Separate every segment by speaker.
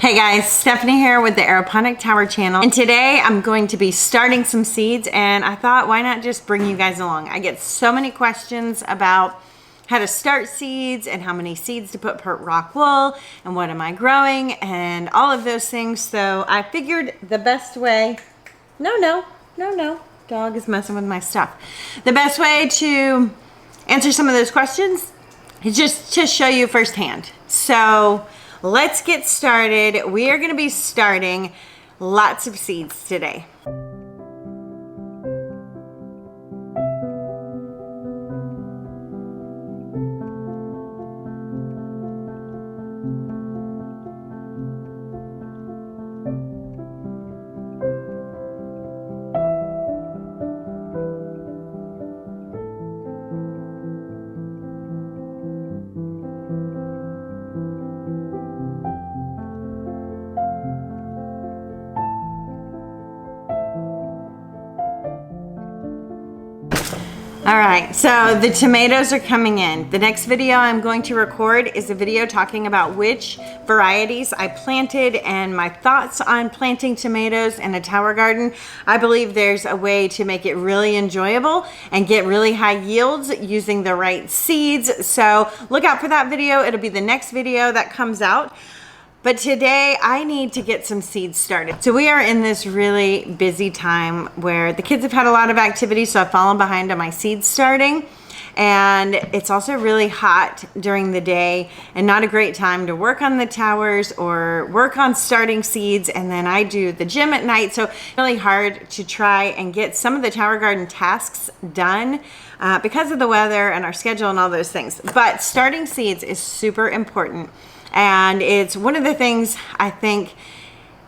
Speaker 1: Hey guys, Stephanie here with the Aeroponic Tower channel, and today I'm going to be starting some seeds, and I thought why not just bring you guys along. I get so many questions about how to start seeds and how many seeds to put per Rockwool and what am I growing and all of those things. So I figured the best way, no, dog is messing with my stuff. The best way to answer some of those questions is just to show you firsthand. So let's get started. We are going to be starting lots of seeds today. All right, so the tomatoes are coming in. The next video I'm going to record is a video talking about which varieties I planted and my thoughts on planting tomatoes in a tower garden. I believe there's a way to make it really enjoyable and get really high yields using the right seeds. So look out for that video. It'll be the next video that comes out. But today I need to get some seeds started. So we are in this really busy time where the kids have had a lot of activity, so I've fallen behind on my seed starting. And it's also really hot during the day and not a great time to work on the towers or work on starting seeds. And then I do the gym at night, so really hard to try and get some of the tower garden tasks done because of the weather and our schedule and all those things. But starting seeds is super important. And it's one of the things I think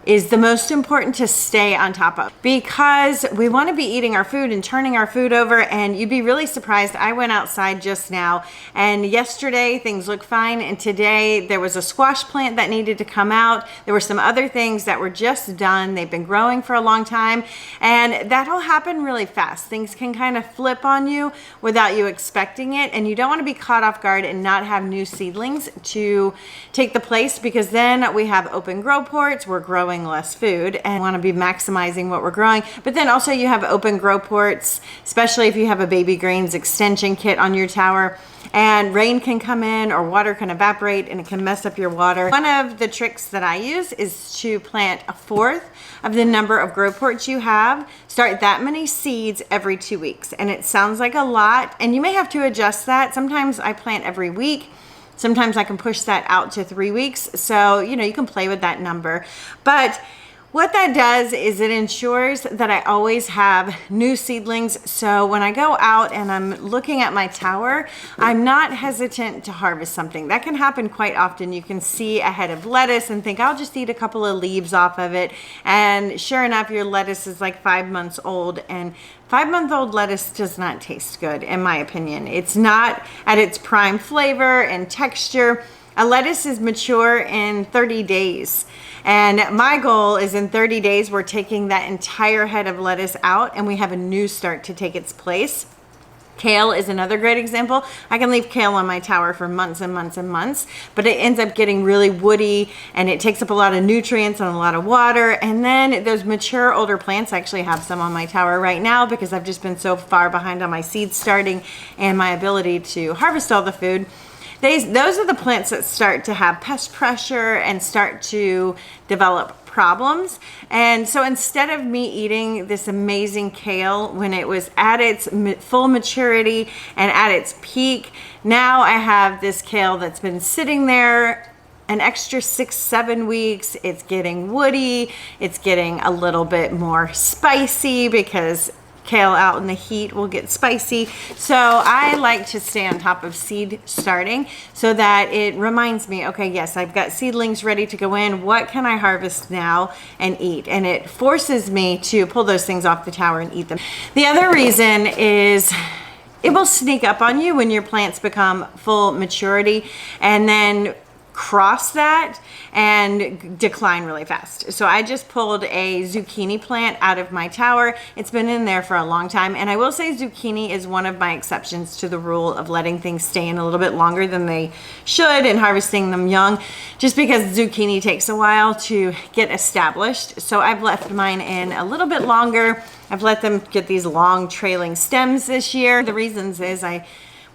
Speaker 1: is the most important to stay on top of, because we want to be eating our food and turning our food over, and you'd be really surprised. I went outside just now, and yesterday things looked fine, and today there was a squash plant that needed to come out. There were some other things that were just done. They've been growing for a long time, and that'll happen really fast. Things can kind of flip on you without you expecting it, and you don't want to be caught off guard and not have new seedlings to take the place, because then we have open grow ports. We're growing less food and want to be maximizing what we're growing. But then also you have open grow ports, especially if you have a baby greens extension kit on your tower, and rain can come in or water can evaporate and it can mess up your water. One of the tricks that I use is to plant a fourth of the number of grow ports you have. Start that many seeds every 2 weeks. And it sounds like a lot, and you may have to adjust that. Sometimes I plant every week. Sometimes I can push that out to 3 weeks. So, you can play with that number. But what that does is it ensures that I always have new seedlings. So when I go out and I'm looking at my tower, I'm not hesitant to harvest something. That can happen quite often. You can see a head of lettuce and think, I'll just eat a couple of leaves off of it. And sure enough, your lettuce is like 5 months old, and 5-month-old lettuce does not taste good, in my opinion. It's not at its prime flavor and texture. A lettuce is mature in 30 days. And my goal is in 30 days, we're taking that entire head of lettuce out and we have a new start to take its place. Kale is another great example. I can leave kale on my tower for months and months and months, but it ends up getting really woody and it takes up a lot of nutrients and a lot of water. And then those mature older plants, I actually have some on my tower right now because I've just been so far behind on my seed starting and my ability to harvest all the food. Those are the plants that start to have pest pressure and start to develop problems. And so instead of me eating this amazing kale when it was at its full maturity and at its peak, now I have this kale that's been sitting there an extra 6-7 weeks. It's getting woody. It's getting a little bit more spicy because kale out in the heat will get spicy. So I like to stay on top of seed starting so that it reminds me, okay, yes, I've got seedlings ready to go in. What can I harvest now and eat? And it forces me to pull those things off the tower and eat them. The other reason is it will sneak up on you when your plants become full maturity, and then cross that and decline really fast. So I just pulled a zucchini plant out of my tower. It's been in there for a long time. And I will say zucchini is one of my exceptions to the rule of letting things stay in a little bit longer than they should and harvesting them young, just because zucchini takes a while to get established. So I've left mine in a little bit longer. I've let them get these long trailing stems this year. The reasons is I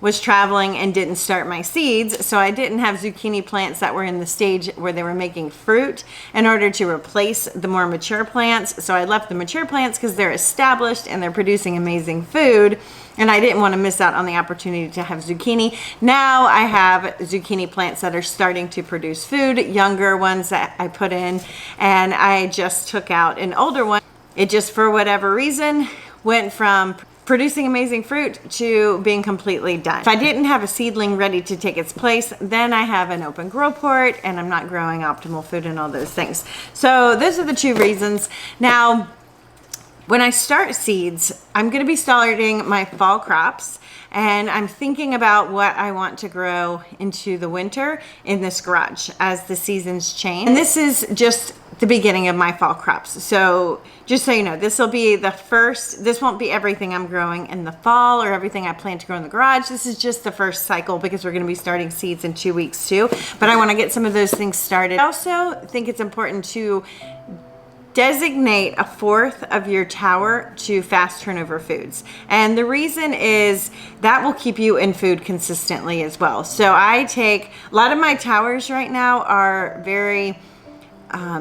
Speaker 1: was traveling and didn't start my seeds, so I didn't have zucchini plants that were in the stage where they were making fruit in order to replace the more mature plants. So I left the mature plants because they're established and they're producing amazing food, and I didn't want to miss out on the opportunity to have zucchini. Now I have zucchini plants that are starting to produce food, younger ones that I put in, and I just took out an older one. It just, for whatever reason, went from producing amazing fruit to being completely done. If I didn't have a seedling ready to take its place, then I have an open grow port and I'm not growing optimal food and all those things. So those are the two reasons. Now, when I start seeds, I'm going to be starting my fall crops, and I'm thinking about what I want to grow into the winter in this garage as the seasons change. And this is just the beginning of my fall crops. So just so you know, this will be the first, this won't be everything I'm growing in the fall or everything I plan to grow in the garage. This is just the first cycle because we're going to be starting seeds in 2 weeks too. But I want to get some of those things started. I also think it's important to designate a fourth of your tower to fast turnover foods. And the reason is that will keep you in food consistently as well. So I take, a lot of my towers right now are very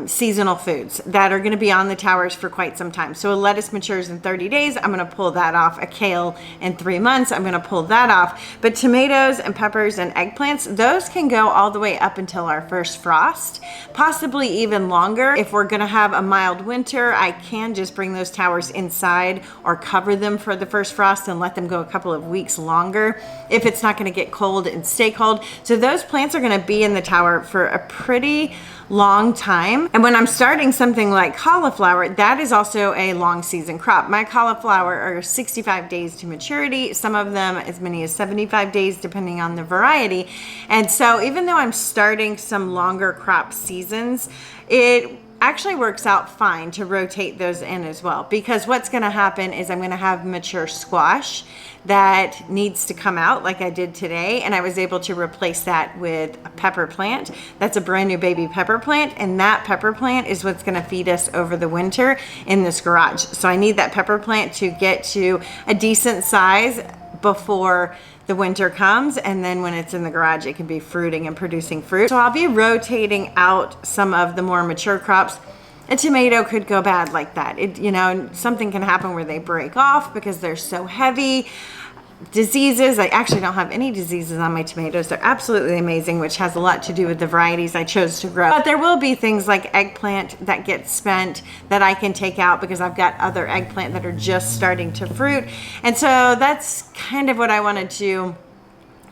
Speaker 1: seasonal foods that are going to be on the towers for quite some time. So a lettuce matures in 30 days. I'm going to pull that off. A kale in 3 months. I'm going to pull that off. But tomatoes and peppers and eggplants, those can go all the way up until our first frost, possibly even longer. If we're going to have a mild winter, I can just bring those towers inside or cover them for the first frost and let them go a couple of weeks longer if it's not going to get cold and stay cold. So those plants are going to be in the tower for a pretty long time. And when I'm starting something like cauliflower, that is also a long season crop. My cauliflower are 65 days to maturity, some of them as many as 75 days depending on the variety. And so even though I'm starting some longer crop seasons, it actually works out fine to rotate those in as well, because what's going to happen is I'm going to have mature squash that needs to come out like I did today, and I was able to replace that with a pepper plant. That's a brand new baby pepper plant, and that pepper plant is what's going to feed us over the winter in this garage. So I need that pepper plant to get to a decent size before the winter comes, and then when it's in the garage it can be fruiting and producing fruit. So I'll be rotating out some of the more mature crops. A tomato could go bad like that. Something can happen where they break off because they're so heavy. Diseases, I actually don't have any diseases on my tomatoes. They're absolutely amazing, which has a lot to do with the varieties I chose to grow. But there will be things like eggplant that get spent that I can take out because I've got other eggplant that are just starting to fruit. And so that's kind of what I wanted to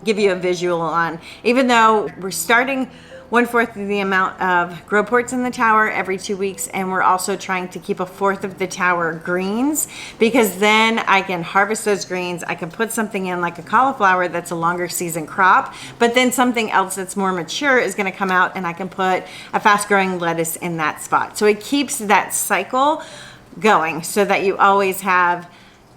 Speaker 1: give you a visual on. Even though we're starting 1/4 of the amount of grow ports in the tower every 2 weeks, and we're also trying to keep 1/4 of the tower greens, because then I can harvest those greens. I can put something in like a cauliflower that's a longer season crop, but then something else that's more mature is going to come out, and I can put a fast growing lettuce in that spot. So it keeps that cycle going so that you always have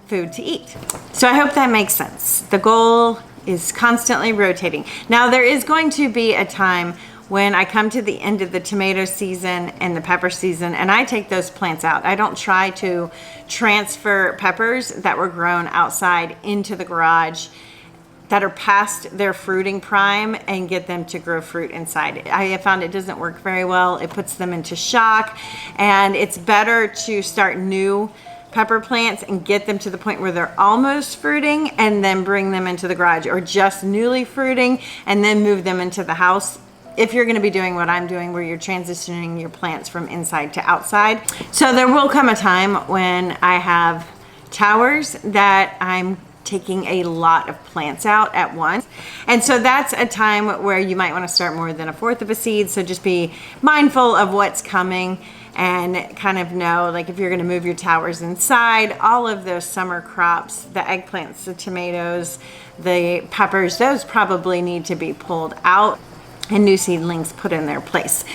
Speaker 1: food to eat. So I hope that makes sense. The goal is constantly rotating. Now there is going to be a time when I come to the end of the tomato season and the pepper season, and I take those plants out. I don't try to transfer peppers that were grown outside into the garage that are past their fruiting prime and get them to grow fruit inside. I have found it doesn't work very well. It puts them into shock, and it's better to start new pepper plants and get them to the point where they're almost fruiting and then bring them into the garage, or just newly fruiting and then move them into the house, if you're going to be doing what I'm doing, where you're transitioning your plants from inside to outside. So there will come a time when I have towers that I'm taking a lot of plants out at once. And so that's a time where you might want to start more than 1/4 of a seed. So just be mindful of what's coming and kind of know, like, if you're going to move your towers inside, all of those summer crops, the eggplants, the tomatoes, the peppers, those probably need to be pulled out. and new seedlings put in their place.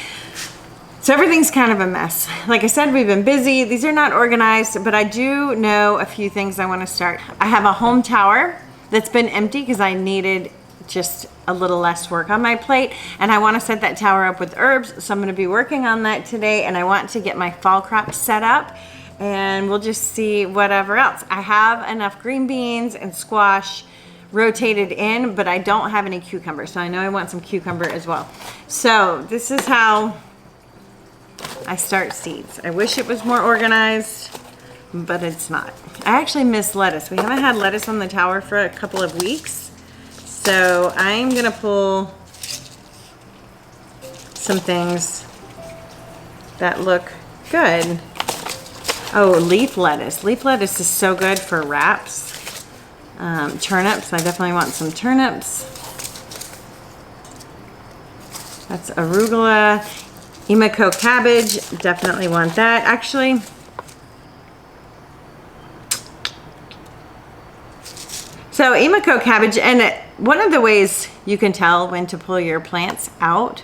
Speaker 1: So everything's kind of a mess. Like I said, we've been busy. These are not organized, but I do know a few things I want to start. I have a home tower that's been empty because I needed just a little less work on my plate, and I want to set that tower up with herbs, so I'm going to be working on that today, and I want to get my fall crop set up, and we'll just see whatever else. I have enough green beans and squash rotated in, but I don't have any cucumber, so I know I want some cucumber as well. So this is how I start seeds. I wish it was more organized, but it's not. I actually miss lettuce. We haven't had lettuce on the tower for a couple of weeks, so I'm gonna pull some things that look good. Oh, leaf lettuce. Leaf lettuce is so good for wraps. Turnips, I definitely want some turnips. That's arugula. Emiko cabbage, definitely want that. Actually, so Emiko cabbage, and one of the ways you can tell when to pull your plants out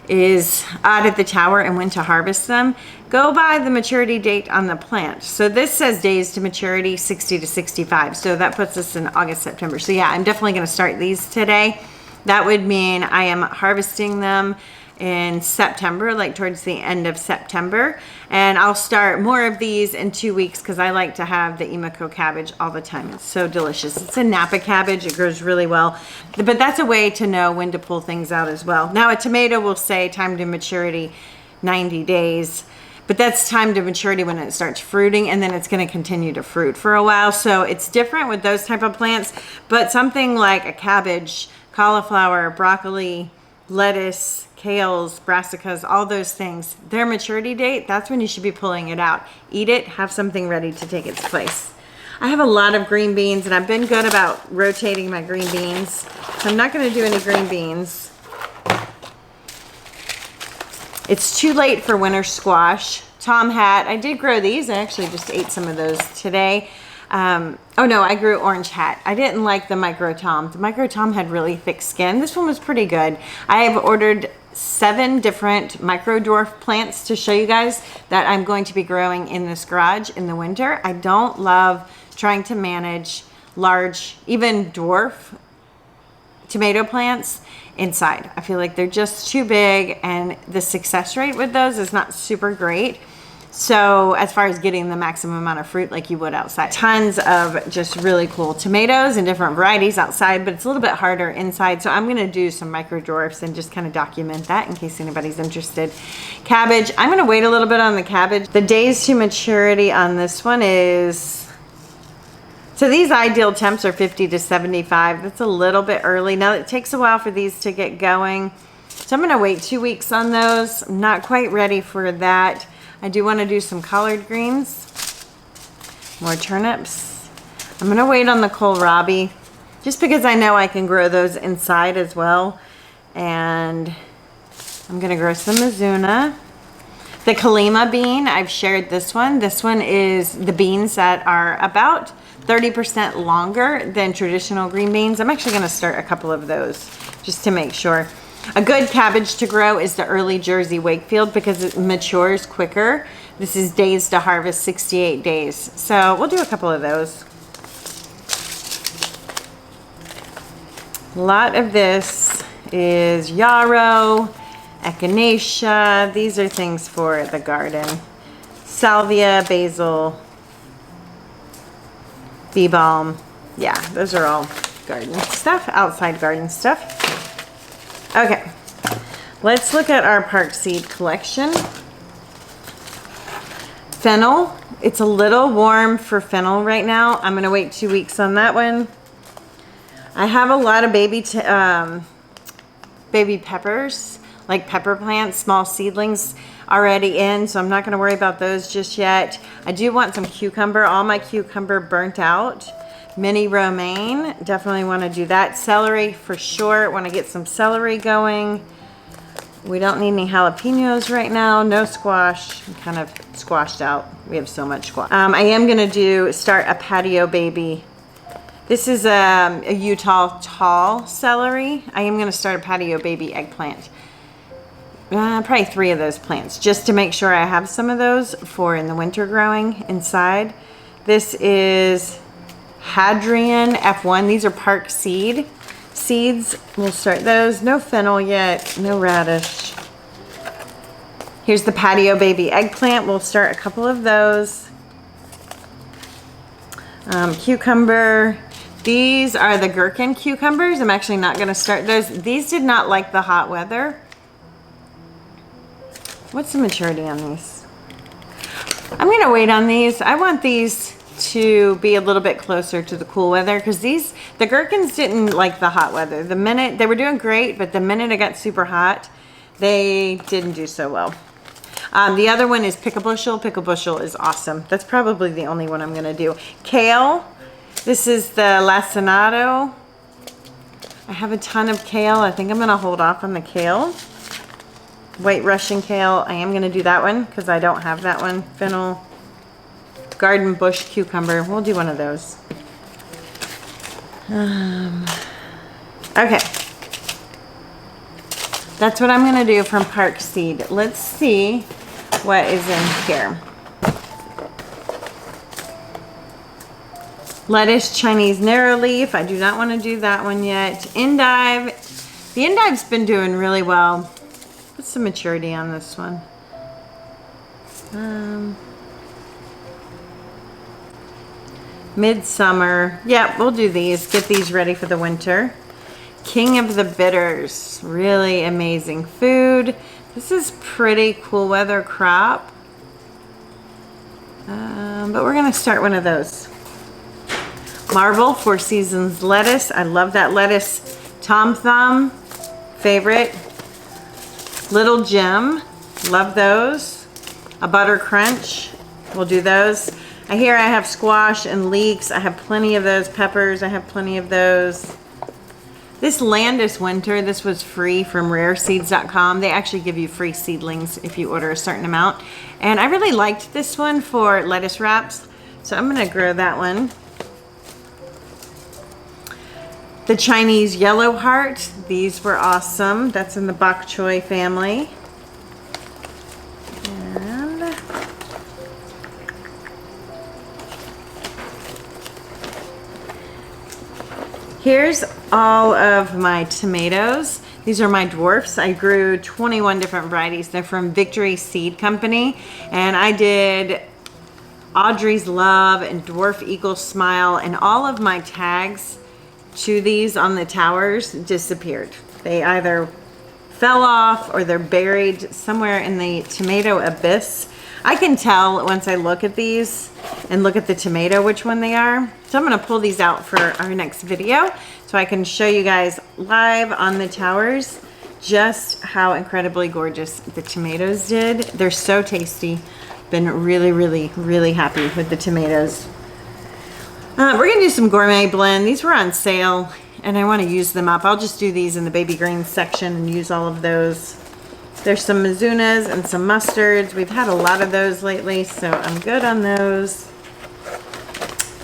Speaker 1: is out of the tower and when to harvest them. Go by the maturity date on the plant. So this says days to maturity, 60 to 65. So that puts us in August, September. So yeah, I'm definitely gonna start these today. That would mean I am harvesting them in September, like towards the end of September. And I'll start more of these in 2 weeks because I like to have the Emiko cabbage all the time. It's so delicious. It's a Napa cabbage. It grows really well. But that's a way to know when to pull things out as well. Now a tomato will say time to maturity 90 days. But that's time to maturity when it starts fruiting, and then it's going to continue to fruit for a while. So it's different with those type of plants. But something like a cabbage, cauliflower, broccoli, lettuce, kales, brassicas, all those things, their maturity date, that's when you should be pulling it out. Eat it, have something ready to take its place. I have a lot of green beans, and I've been good about rotating my green beans. So I'm not going to do any green beans. It's too late for winter squash. Tom hat, I did grow these. I actually just ate some of those today. Oh no, I grew orange hat. I didn't like the micro tom. The micro tom had really thick skin. This one was pretty good. I have ordered 7 different micro dwarf plants to show you guys that I'm going to be growing in this garage in the winter. I don't love trying to manage large, even dwarf tomato plants inside. I feel like they're just too big, and the success rate with those is not super great. So as far as getting the maximum amount of fruit like you would outside. Tons of just really cool tomatoes and different varieties outside, but it's a little bit harder inside. So I'm gonna do some micro dwarfs and just kind of document that in case anybody's interested. Cabbage, I'm gonna wait a little bit on the cabbage. The days to maturity on this one is, so these ideal temps are 50 to 75. That's a little bit early. Now it takes a while for these to get going. So I'm gonna wait 2 weeks on those. I'm not quite ready for that. I do want to do some collard greens, more turnips. I'm going to wait on the kohlrabi just because I know I can grow those inside as well. And I'm going to grow some mizuna. The kalima bean, I've shared this one. This one is the beans that are about 30% longer than traditional green beans. I'm actually going to start a couple of those just to make sure. A good cabbage to grow is the early Jersey Wakefield because it matures quicker. This is days to harvest, 68 days. So we'll do a couple of those. A lot of this is yarrow, echinacea. These are things for the garden. Salvia, basil, bee balm. Yeah, those are all garden stuff, outside garden stuff. Okay, let's look at our park seed collection. Fennel, it's a little warm for fennel right now. I'm gonna wait 2 weeks on that one. I have a lot of baby peppers, like pepper plants, small seedlings already in, so I'm not gonna worry about those just yet. I do want some cucumber. All my cucumber burnt out. Mini romaine, definitely want to do that. Celery for sure, want to get some celery going. We don't need any jalapenos right now. No squash, I'm kind of squashed out. We have so much squash. I am going to start a patio baby. This is a Utah tall celery. I am going to start a patio baby eggplant. Probably 3 of those plants, just to make sure I have some of those for in the winter growing inside. This is Hadrian F1. These are Park seeds. We'll start those. No fennel yet, no radish. Here's the patio baby eggplant. We'll start a couple of those. Cucumber. These are the gherkin cucumbers. I'm actually not going to start those. These did not like the hot weather. What's the maturity on these? I'm going to wait on these. I want these to be a little bit closer to the cool weather, because the gherkins didn't like the hot weather. The minute they were doing great, but the minute it got super hot, they didn't do so well. The other one is pick a bushel. Pick a bushel is awesome. That's probably the only one I'm going to do. Kale. This is the lacinato. I have a ton of kale. I think I'm going to hold off on the kale. White Russian kale, I am going to do that one because I don't have that one. Fennel, garden bush cucumber, we'll do one of those. Okay. That's what I'm going to do from Park Seed. Let's see what is in here. Lettuce, Chinese narrow leaf. I do not want to do that one yet. Endive. The endive's been doing really well. What's the maturity on this one? Midsummer. Yep, we'll do these. Get these ready for the winter. King of the Bitters. Really amazing food. This is pretty cool weather crop. But we're going to start one of those. Marvel, 4 Seasons lettuce. I love that lettuce. Tom Thumb, favorite. Little Jim, love those. A Butter Crunch, we'll do those. I hear I have squash and leeks. I have plenty of those. Peppers, I have plenty of those. This Landis Winter, this was free from rareseeds.com. They actually give you free seedlings if you order a certain amount. And I really liked this one for lettuce wraps, so I'm going to grow that one. The Chinese Yellow Heart, these were awesome. That's in the bok choy family. And here's all of my tomatoes. These are my dwarfs. I grew 21 different varieties. They're from Victory Seed Company. And I did Audrey's Love and Dwarf Eagle Smile, and all of my tags to these on the towers disappeared. They either fell off or they're buried somewhere in the tomato abyss. I can tell once I look at these and look at the tomato which one they are. So I'm going to pull these out for our next video so I can show you guys live on the towers just how incredibly gorgeous the tomatoes did. They're so tasty. Been really, really, really happy with the tomatoes. We're going to do some gourmet blend. These were on sale and I want to use them up. I'll just do these in the baby greens section and use all of those. There's some Mizunas and some mustards. We've had a lot of those lately, so I'm good on those.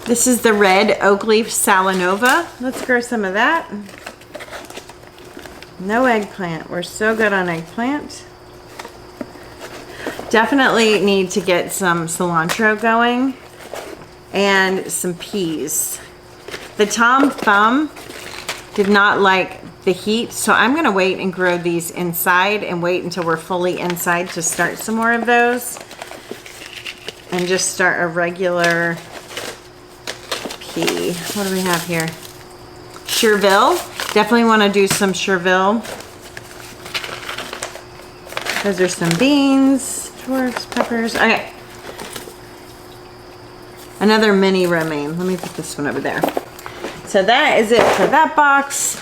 Speaker 1: This is the red oak leaf Salanova. Let's grow some of that. No eggplant. We're so good on eggplant. Definitely need to get some cilantro going. And some peas. The Tom Thumb did not like the heat, so I'm going to wait and grow these inside and wait until we're fully inside to start some more of those. And just start a regular pea. What do we have here? Chervil. Definitely want to do some chervil. Those are some beans, dwarfs, peppers. Okay. Another mini romaine. Let me put this one over there. So that is it for that box.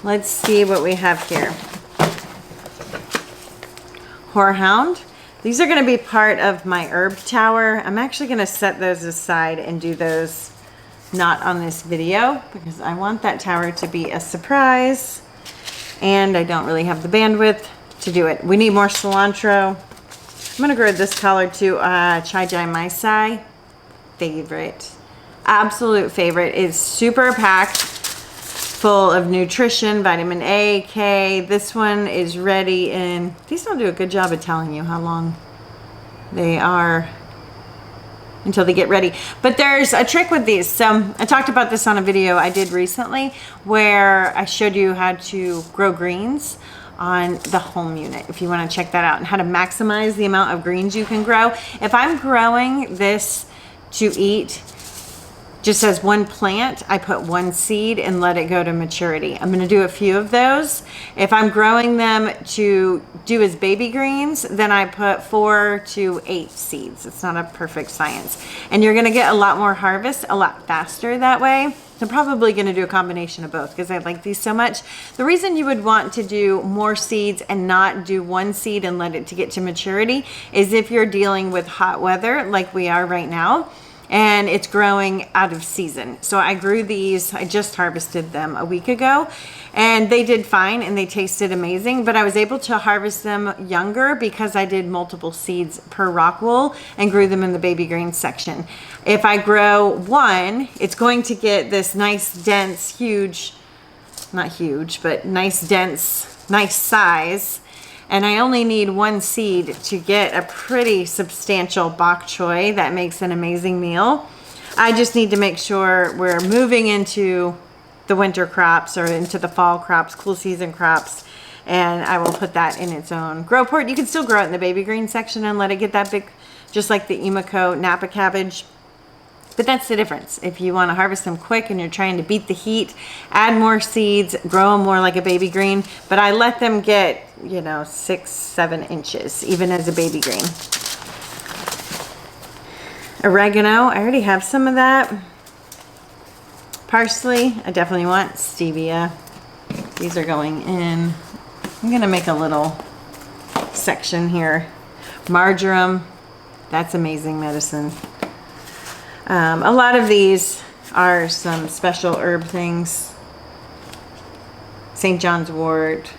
Speaker 1: Let's see what we have here. Horehound. These are going to be part of my herb tower. I'm actually going to set those aside and do those not on this video because I want that tower to be a surprise and I don't really have the bandwidth to do it. We need more cilantro. I'm going to grow this color too. Chai Jai Mai Sai, favorite. absolute favorite. It's super packed full of nutrition, vitamin A, K. This one is ready in, these don't do a good job of telling you how long they are until they get ready. But there's a trick with these. So I talked about this on a video I did recently where I showed you how to grow greens on the home unit, if you want to check that out, and how to maximize the amount of greens you can grow. If I'm growing this to eat just as one plant, I put one seed and let it go to maturity. I'm gonna do a few of those. If I'm growing them to do as baby greens, then I put 4 to 8 seeds. It's not a perfect science. And you're gonna get a lot more harvest a lot faster that way. I'm probably gonna do a combination of both because I like these so much. The reason you would want to do more seeds and not do one seed and let it to get to maturity is if you're dealing with hot weather like we are right now, and it's growing out of season. So I grew these, I just harvested them a week ago, and they did fine and they tasted amazing, but I was able to harvest them younger because I did multiple seeds per Rockwool and grew them in the baby green section. If I grow one, it's going to get this nice, dense, huge, not huge, but nice, dense, nice size. And I only need one seed to get a pretty substantial bok choy that makes an amazing meal. I just need to make sure we're moving into the winter crops or into the fall crops, cool season crops, and I will put that in its own grow port. You can still grow it in the baby green section and let it get that big, just like the Emiko Napa cabbage. But that's the difference. If you want to harvest them quick and you're trying to beat the heat, add more seeds, grow them more like a baby green. But I let them get, you know, 6, 7 inches, even as a baby green. Oregano, I already have some of that. Parsley, I definitely want. Stevia, these are going in. I'm gonna make a little section here. Marjoram, that's amazing medicine. A lot of these are some special herb things. St. John's wort,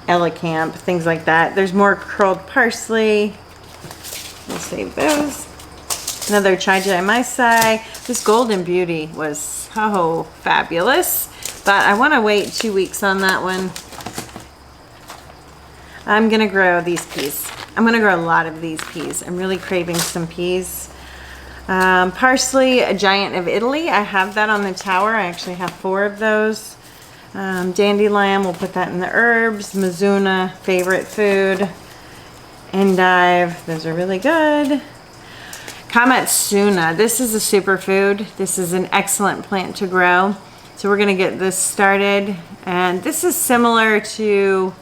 Speaker 1: Elegant, things like that. There's more curled parsley. We'll save those. Another Chai Maisai. This Golden Beauty was so fabulous, but I want to wait 2 weeks on that one. I'm gonna grow these peas. I'm gonna grow a lot of these peas. I'm really craving some peas. Parsley, a giant of Italy. I have that on the tower. I actually have 4 of those. Dandelion, we'll put that in the herbs. Mizuna, favorite food. Endive, those are really good. Kamatsuna, this is a superfood. This is an excellent plant to grow. So we're gonna get this started. And this is similar to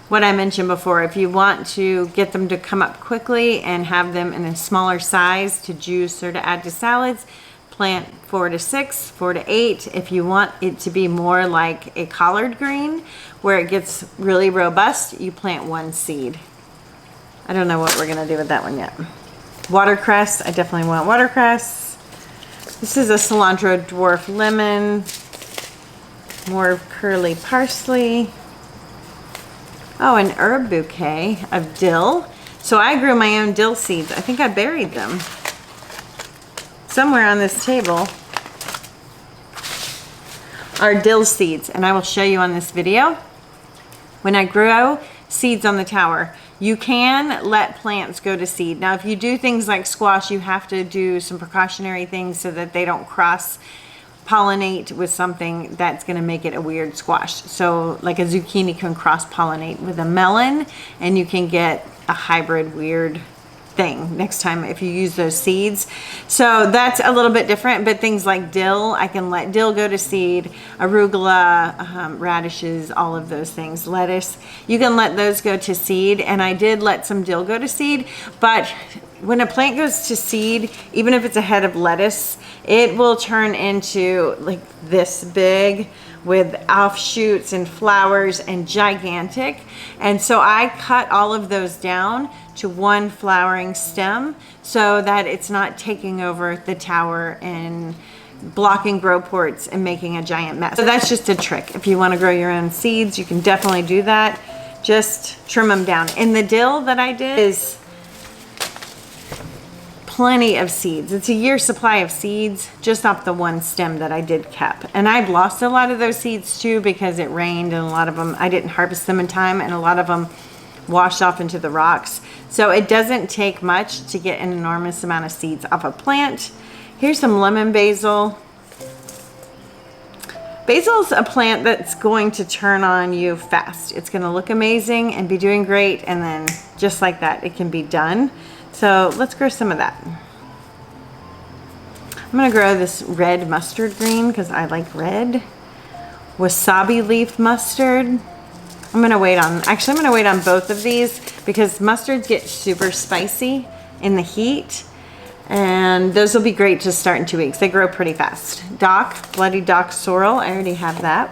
Speaker 1: what I mentioned before. If you want to get them to come up quickly and have them in a smaller size to juice or to add to salads, plant 4 to 6, 4 to 8. If you want it to be more like a collard green where it gets really robust, you plant 1 seed. I don't know what we're gonna do with that one yet. Watercress, I definitely want watercress. This is a cilantro dwarf lemon. More curly parsley. Oh, an herb bouquet of dill. So I grew my own dill seeds. I think I buried them somewhere on this table. Are dill seeds, and I will show you on this video. When I grow seeds on the tower, you can let plants go to seed. Now, if you do things like squash, you have to do some precautionary things so that they don't cross pollinate with something that's going to make it a weird squash. So like a zucchini can cross pollinate with a melon, and you can get a hybrid weird thing next time if you use those seeds. So that's a little bit different, but things like dill, I can let dill go to seed, arugula, radishes, all of those things, lettuce, you can let those go to seed. And I did let some dill go to seed, but when a plant goes to seed, even if it's a head of lettuce, it will turn into like this big with offshoots and flowers and gigantic. And so I cut all of those down to 1 flowering stem so that it's not taking over the tower and blocking grow ports and making a giant mess. So that's just a trick. If you want to grow your own seeds, you can definitely do that. Just trim them down. And the dill that I did is plenty of seeds. It's a year's supply of seeds just off the one stem that I did keep. And I've lost a lot of those seeds too because it rained, and a lot of them, I didn't harvest them in time, and a lot of them washed off into the rocks. So it doesn't take much to get an enormous amount of seeds off a plant. Here's some lemon basil. Basil's a plant that's going to turn on you fast. It's going to look amazing and be doing great, and then just like that, it can be done. So let's grow some of that. I'm going to grow this red mustard green because I like red. Wasabi leaf mustard. I'm going to wait on both of these because mustards get super spicy in the heat. And those will be great to start in 2 weeks. They grow pretty fast. Bloody dock sorrel, I already have that.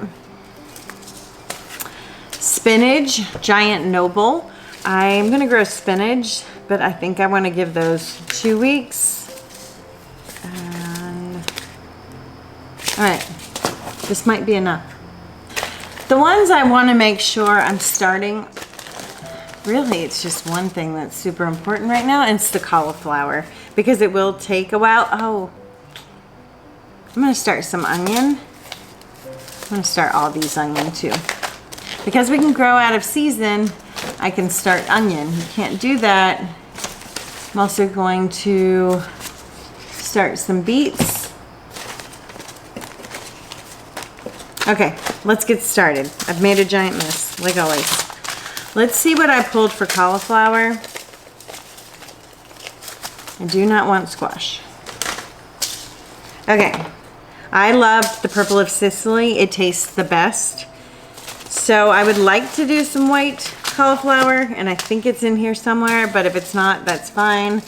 Speaker 1: Spinach, giant noble. I'm gonna grow spinach, but I think I wanna give those 2 weeks. And, all right, this might be enough. The ones I wanna make sure I'm starting, really it's just one thing that's super important right now, and it's the cauliflower. Because it will take a while. Oh, I'm going to start some onion. I'm going to start all these onion too. Because we can grow out of season, I can start onion. You can't do that. I'm also going to start some beets. Okay, let's get started. I've made a giant mess, like always. Let's see what I pulled for cauliflower. I do not want squash. Okay, I love the purple of Sicily. It tastes the best. So I would like to do some white cauliflower, and I think it's in here somewhere, but if it's not, that's fine.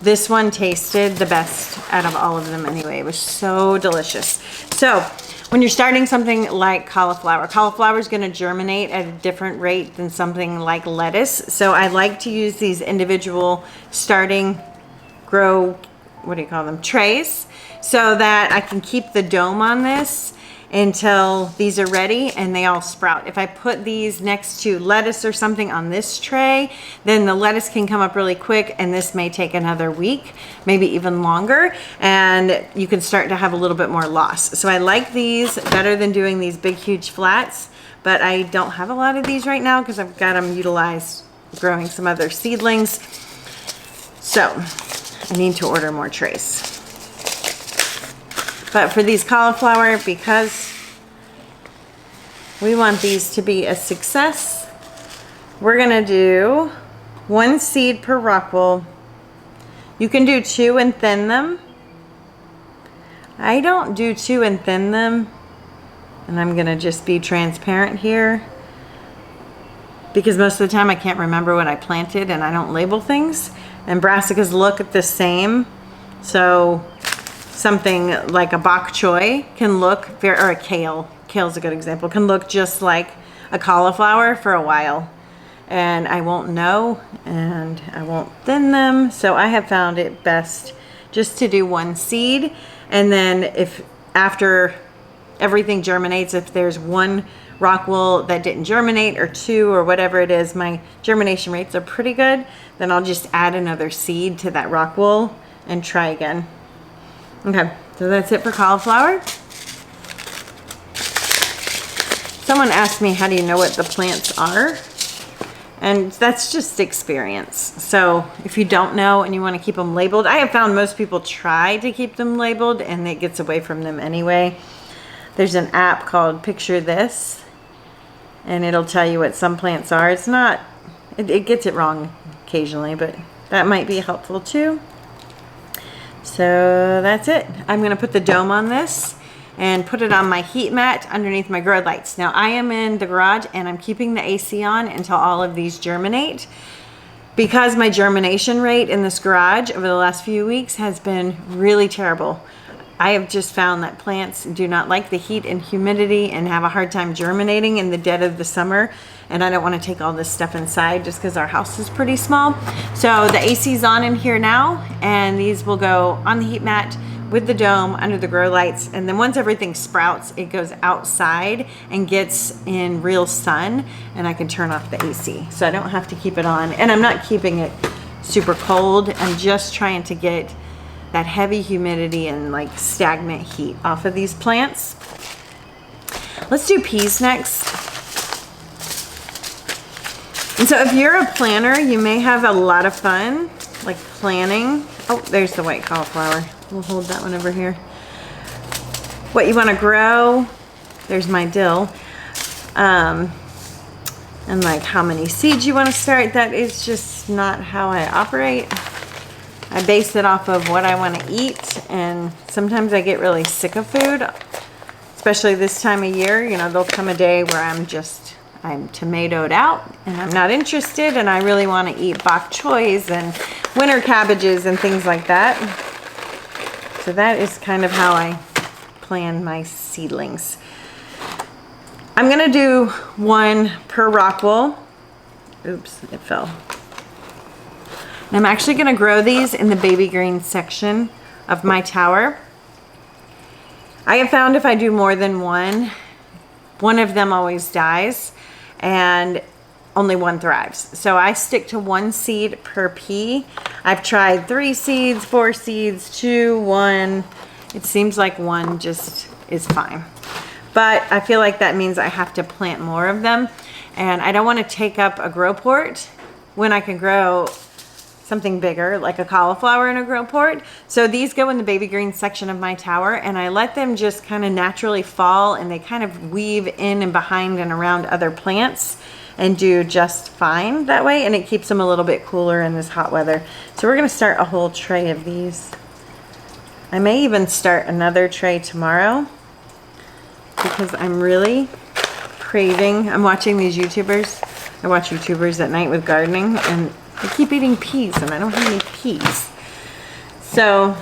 Speaker 1: This one tasted the best out of all of them anyway. It was so delicious. So when you're starting something like cauliflower is going to germinate at a different rate than something like lettuce. So I like to use these individual starting trays, so that I can keep the dome on this until these are ready and they all sprout. If I put these next to lettuce or something on this tray, then the lettuce can come up really quick, and this may take another week, maybe even longer, and you can start to have a little bit more loss. So I like these better than doing these big huge flats, but I don't have a lot of these right now because I've got them utilized growing some other seedlings. So I need to order more trays. But for these cauliflower, because we want these to be a success, we're gonna do 1 seed per Rockwool. You can do 2 and thin them. I don't do 2 and thin them, and I'm gonna just be transparent here because most of the time I can't remember what I planted and I don't label things, and brassicas look the same. So something like a bok choy can look or a kale's a good example, can look just like a cauliflower for a while, and I won't know, and I won't thin them. So I have found it best just to do 1 seed, and then if after everything germinates, if there's 1 Rockwool that didn't germinate, or 2, or whatever it is, my germination rates are pretty good, then I'll just add another seed to that Rockwool and try again. Okay, so that's it for cauliflower. Someone asked me, how do you know what the plants are? And that's just experience. So if you don't know and you want to keep them labeled, I have found most people try to keep them labeled and it gets away from them anyway. There's an app called Picture This, and it'll tell you what some plants are. It's not, it gets it wrong occasionally, but that might be helpful too. So that's it. I'm going to put the dome on this and put it on my heat mat underneath my grow lights. Now I am in the garage and I'm keeping the AC on until all of these germinate, because my germination rate in this garage over the last few weeks has been really terrible. I have just found that plants do not like the heat and humidity and have a hard time germinating in the dead of the summer. And I don't want to take all this stuff inside just because our house is pretty small. So the AC's on in here now, and these will go on the heat mat with the dome under the grow lights. And then once everything sprouts, it goes outside and gets in real sun, and I can turn off the AC. So I don't have to keep it on. And I'm not keeping it super cold. I'm just trying to get that heavy humidity and like stagnant heat off of these plants. Let's do peas next. And so if you're a planner, you may have a lot of fun like planning. Oh, there's the white cauliflower. We'll hold that one over here. What you want to grow. There's my dill. And like how many seeds you want to start. That is just not how I operate. I base it off of what I want to eat, and sometimes I get really sick of food, especially this time of year. You know, there'll come a day where I'm tomatoed out and I'm not interested, and I really want to eat bok choys and winter cabbages and things like that. So that is kind of how I plan my seedlings. I'm gonna do one per Rockwool. Oops, it fell. And I'm actually gonna grow these in the baby green section of my tower. I have found if I do more than one of them always dies and only one thrives. So I stick to 1 seed per pea. I've tried 3 seeds, 4 seeds, 2, 1. It seems like 1 just is fine. But I feel like that means I have to plant more of them. And I don't want to take up a grow port when I can grow something bigger, like a cauliflower in a grow port. So these go in the baby green section of my tower, and I let them just kind of naturally fall, and they kind of weave in and behind and around other plants and do just fine that way. And it keeps them a little bit cooler in this hot weather. So we're going to start a whole tray of these. I may even start another tray tomorrow, because I'm really craving. I'm watching these YouTubers. I watch YouTubers at night with gardening, and they keep eating peas, and I don't have any peas. So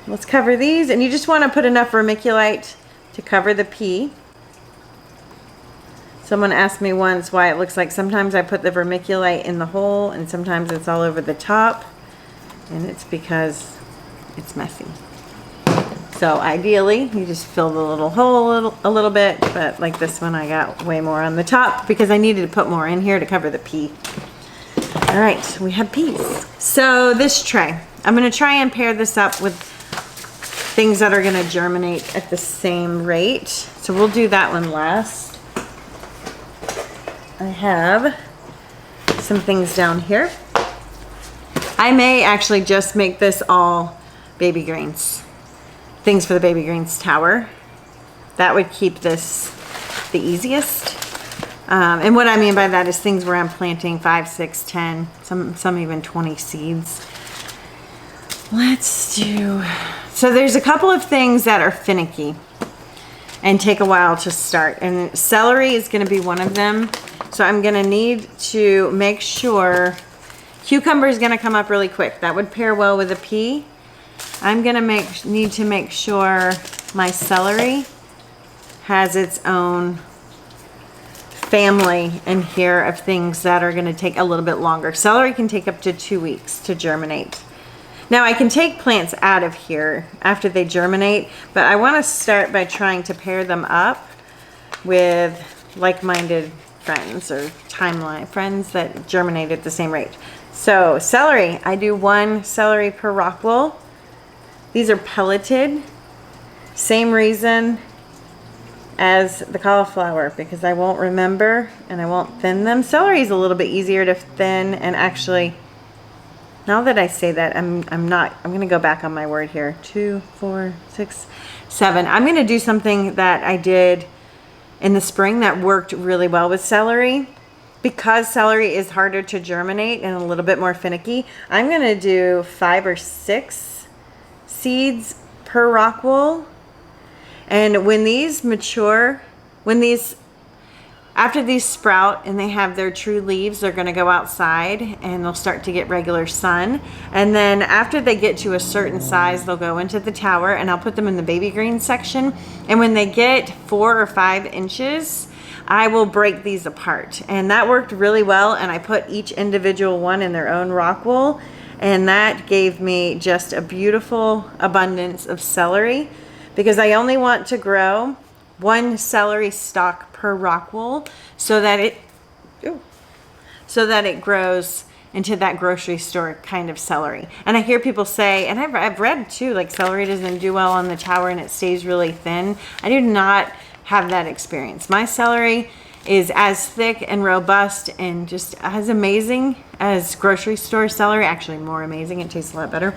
Speaker 1: let's cover these, and you just want to put enough vermiculite to cover the pea. Someone asked me once why it looks like sometimes I put the vermiculite in the hole and sometimes it's all over the top, and it's because it's messy. So ideally, you just fill the little hole a little bit, but like this one, I got way more on the top because I needed to put more in here to cover the pea. All right, we have peas. So this tray, I'm gonna try and pair this up with things that are gonna germinate at the same rate. So we'll do that one last. I have some things down here. I may actually just make this all baby greens. Things for the baby greens tower. That would keep this the easiest. And what I mean by that is things where I'm planting 5, 6, 10, some even 20 seeds. Let's do, so there's a couple of things that are finicky and take a while to start. And celery is gonna be one of them. So I'm gonna need to make sure, cucumber is gonna come up really quick. That would pair well with a pea. I'm gonna need to make sure my celery has its own family in here of things that are gonna take a little bit longer. Celery can take up to 2 weeks to germinate. Now I can take plants out of here after they germinate, but I wanna start by trying to pair them up with like-minded friends or timeline friends that germinate at the same rate. So celery, I do 1 celery per Rockwool. These are pelleted. Same reason as the cauliflower, because I won't remember and I won't thin them. Celery is a little bit easier to thin, and actually, now that I say that, I'm gonna go back on my word here. 2, 4, 6, 7. I'm gonna do something that I did in the spring that worked really well with celery. Because celery is harder to germinate and a little bit more finicky, I'm gonna do 5 or 6 seeds per Rockwool. And when these mature, after these sprout and they have their true leaves, they're gonna go outside and they'll start to get regular sun. And then after they get to a certain size, they'll go into the tower, and I'll put them in the baby green section. And when they get 4 or 5 inches, I will break these apart. And that worked really well, and I put each individual one in their own Rockwool, and that gave me just a beautiful abundance of celery, because I only want to grow 1 celery stalk per Rockwool so that it grows into that grocery store kind of celery. And I hear people say, and I've read too, like celery doesn't do well on the tower and it stays really thin. I do not have that experience. My celery is as thick and robust and just as amazing as grocery store celery. Actually more amazing. It tastes a lot better.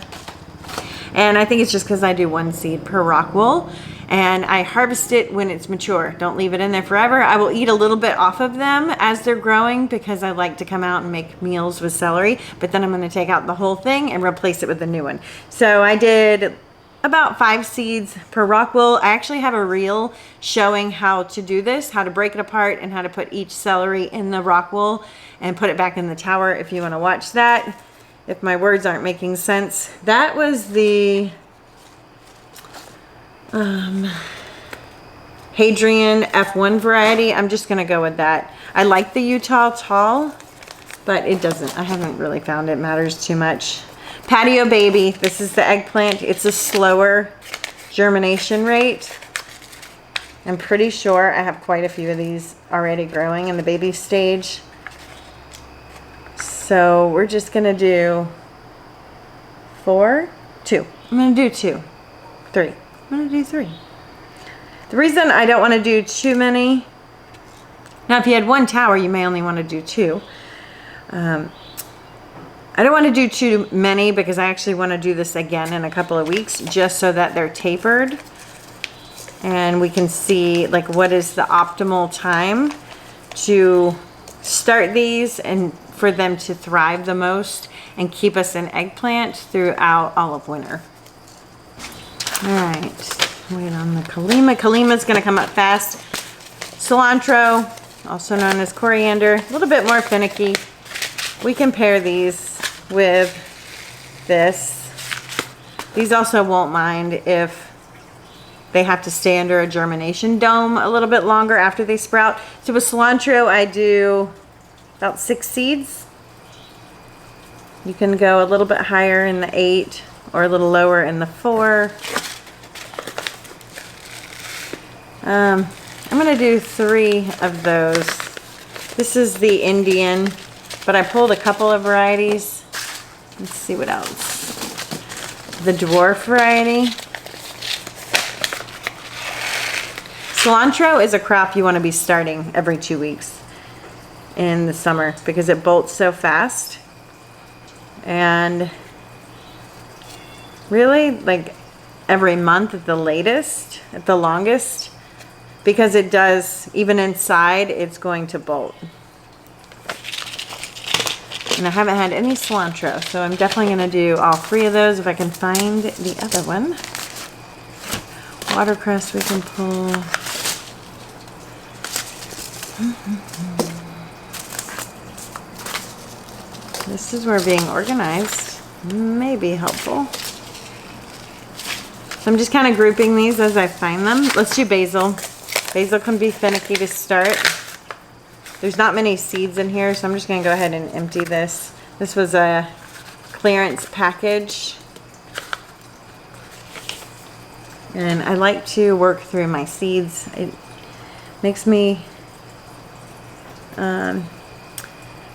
Speaker 1: And I think it's just because I do 1 seed per Rockwool. And I harvest it when it's mature. Don't leave it in there forever. I will eat a little bit off of them as they're growing because I like to come out and make meals with celery, but then I'm gonna take out the whole thing and replace it with a new one. So I did about 5 seeds per Rockwool. I actually have a reel showing how to do this, how to break it apart and how to put each celery in the Rockwool and put it back in the tower if you wanna watch that, if my words aren't making sense. That was the Hadrian F1 variety. I'm just gonna go with that. I like the Utah Tall, but it doesn't, I haven't really found it matters too much. Patio Baby, this is the eggplant. It's a slower germination rate. I'm pretty sure I have quite a few of these already growing in the baby stage. So we're just gonna do 2. I'm gonna do 2, 3. I'm gonna do 3. The reason I don't want to do too many, now if you had 1 tower you may only want to do 2. I don't want to do too many because I actually want to do this again in a couple of weeks just so that they're tapered and we can see like what is the optimal time to start these and for them to thrive the most and keep us in eggplant throughout all of winter. All right, wait on the Kalima. Kalima's gonna come up fast. Cilantro, also known as coriander, a little bit more finicky. We can pair these with this. These also won't mind if they have to stay under a germination dome a little bit longer after they sprout. So with cilantro, I do about 6 seeds. You can go a little bit higher in the 8 or a little lower in the 4. I'm gonna do 3 of those. This is the Indian, but I pulled a couple of varieties. Let's see what else. The dwarf variety. Cilantro is a crop you want to be starting every 2 weeks in the summer because it bolts so fast. And really like every month at the latest, at the longest, because it does, even inside, it's going to bolt. And I haven't had any cilantro, so I'm definitely going to do all 3 of those if I can find the other one. Watercress we can pull. This is where being organized may be helpful. So I'm just kind of grouping these as I find them. Let's do basil. Basil can be finicky to start. There's not many seeds in here, so I'm just going to go ahead and empty this. This was a clearance package. And I like to work through my seeds. It makes me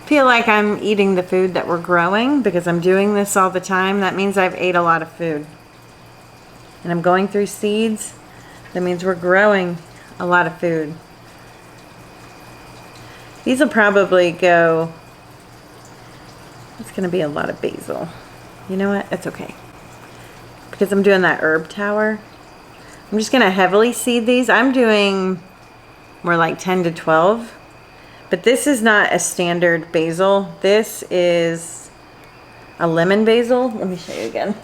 Speaker 1: feel like I'm eating the food that we're growing because I'm doing this all the time. That means I've ate a lot of food. And I'm going through seeds. That means we're growing a lot of food. These will probably go, it's going to be a lot of basil. You know what? It's okay. Because I'm doing that herb tower. I'm just going to heavily seed these. I'm doing more like 10 to 12. But this is not a standard basil. This is a lemon basil. Let me show you again.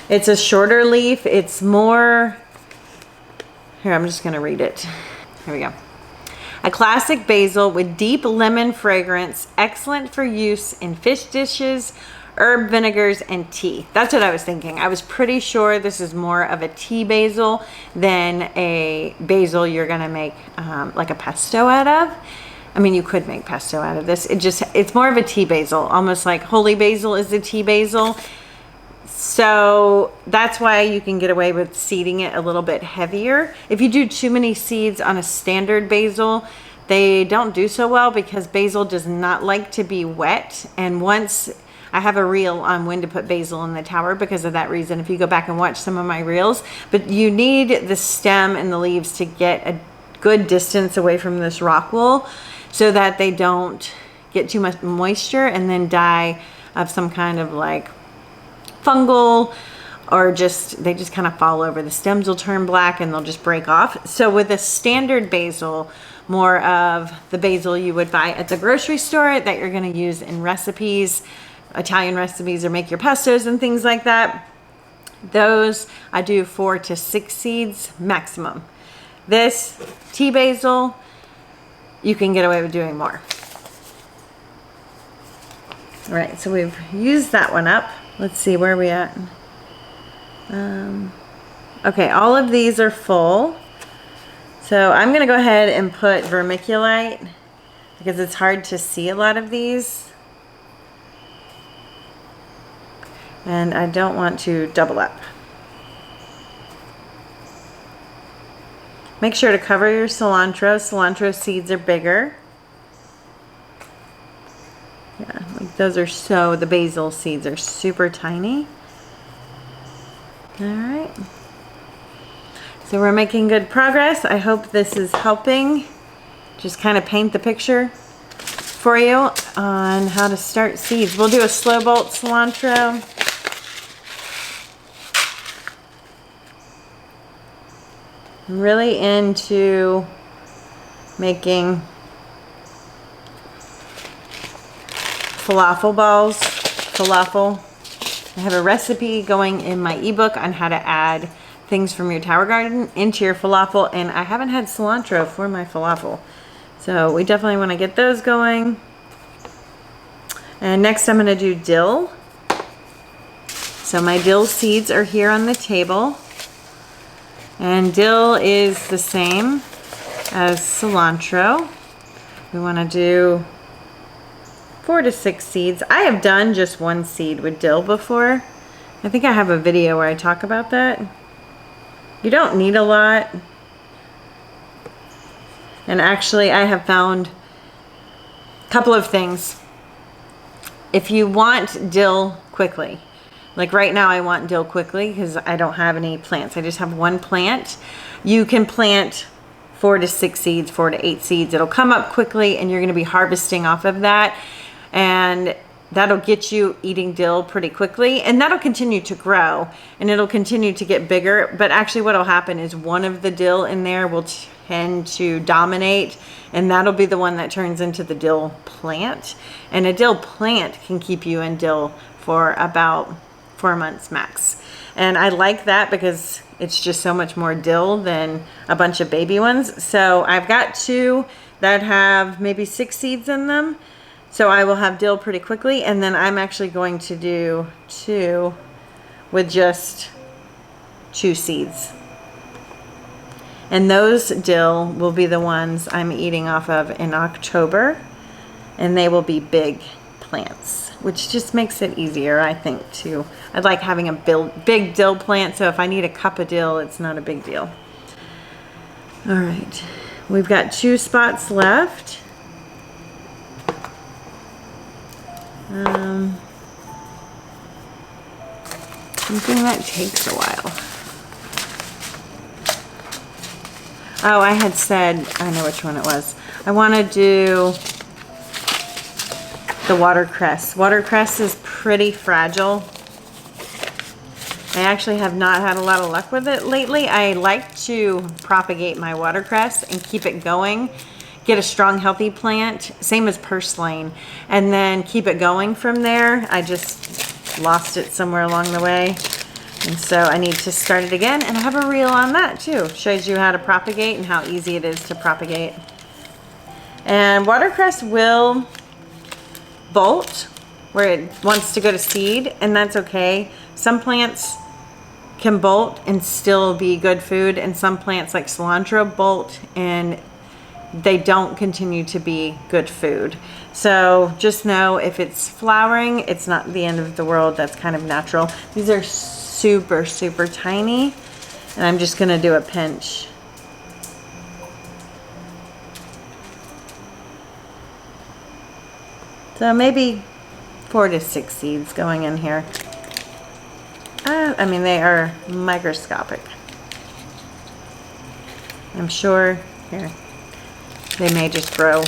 Speaker 1: It's a shorter leaf. It's more, here, I'm just going to read it. Here we go. A classic basil with deep lemon fragrance, excellent for use in fish dishes, herb vinegars, and tea. That's what I was thinking. I was pretty sure this is more of a tea basil than a basil you're gonna make like a pesto out of. I mean, you could make pesto out of this. It's more of a tea basil, almost like holy basil is a tea basil. So that's why you can get away with seeding it a little bit heavier. If you do too many seeds on a standard basil, they don't do so well because basil does not like to be wet. And once I have a reel on when to put basil in the tower because of that reason, if you go back and watch some of my reels. But you need the stem and the leaves to get a good distance away from this rockwool so that they don't get too much moisture and then die of some kind of like fungal, or they just kind of fall over. The stems will turn black and they'll just break off. So with a standard basil, more of the basil you would buy at the grocery store that you're going to use in recipes, Italian recipes, or make your pestos and things like that, those I do 4 to 6 seeds maximum. This tea basil, you can get away with doing more. All right, so we've used that one up. Let's see, where are we at? Okay, all of these are full. So I'm gonna go ahead and put vermiculite because it's hard to see a lot of these. And I don't want to double up. Make sure to cover your cilantro. Cilantro seeds are bigger. Yeah, like those are the basil seeds are super tiny. All right. So we're making good progress. I hope this is helping just kind of paint the picture for you on how to start seeds. We'll do a slow bolt cilantro. I'm really into making falafel balls. I have a recipe going in my ebook on how to add things from your tower garden into your falafel, and I haven't had cilantro for my falafel. So we definitely want to get those going. And next I'm going to do dill. So my dill seeds are here on the table. And dill is the same as cilantro. We want to do 4 to 6 seeds. I have done just 1 seed with dill before. I think I have a video where I talk about that. You don't need a lot. And actually I have found a couple of things. If you want dill quickly, like right now I want dill quickly because I don't have any plants. I just have 1 plant. You can plant 4 to 6 seeds, 4 to 8 seeds. It'll come up quickly and you're going to be harvesting off of that. And that'll get you eating dill pretty quickly, and that'll continue to grow and it'll continue to get bigger. But actually what will happen is one of the dill in there will tend to dominate, and that'll be the one that turns into the dill plant. And a dill plant can keep you in dill for about 4 months max. And I like that because it's just so much more dill than a bunch of baby ones. So I've got 2 that have maybe 6 seeds in them. So I will have dill pretty quickly, and then I'm actually going to do 2 with just 2 seeds. And those dill will be the ones I'm eating off of in October, and they will be big plants, which just makes it easier, I think, too. I like having a big dill plant, so if I need a cup of dill, it's not a big deal. All right, we've got 2 spots left. Something that takes a while. Oh, I had said, I know which one it was. I want to do the watercress. Watercress is pretty fragile. I actually have not had a lot of luck with it lately. I like to propagate my watercress and keep it going. Get a strong, healthy plant, same as purslane, and then keep it going from there. I just lost it somewhere along the way, and so I need to start it again, and I have a reel on that too. Shows you how to propagate and how easy it is to propagate. And watercress will bolt where it wants to go to seed, and that's okay. Some plants can bolt and still be good food, and some plants like cilantro bolt and they don't continue to be good food. So just know if it's flowering, it's not the end of the world. That's kind of natural. These are super, super tiny, and I'm just gonna do a pinch. So maybe 4 to 6 seeds going in here. I mean, they are microscopic. I'm sure, here, they may just grow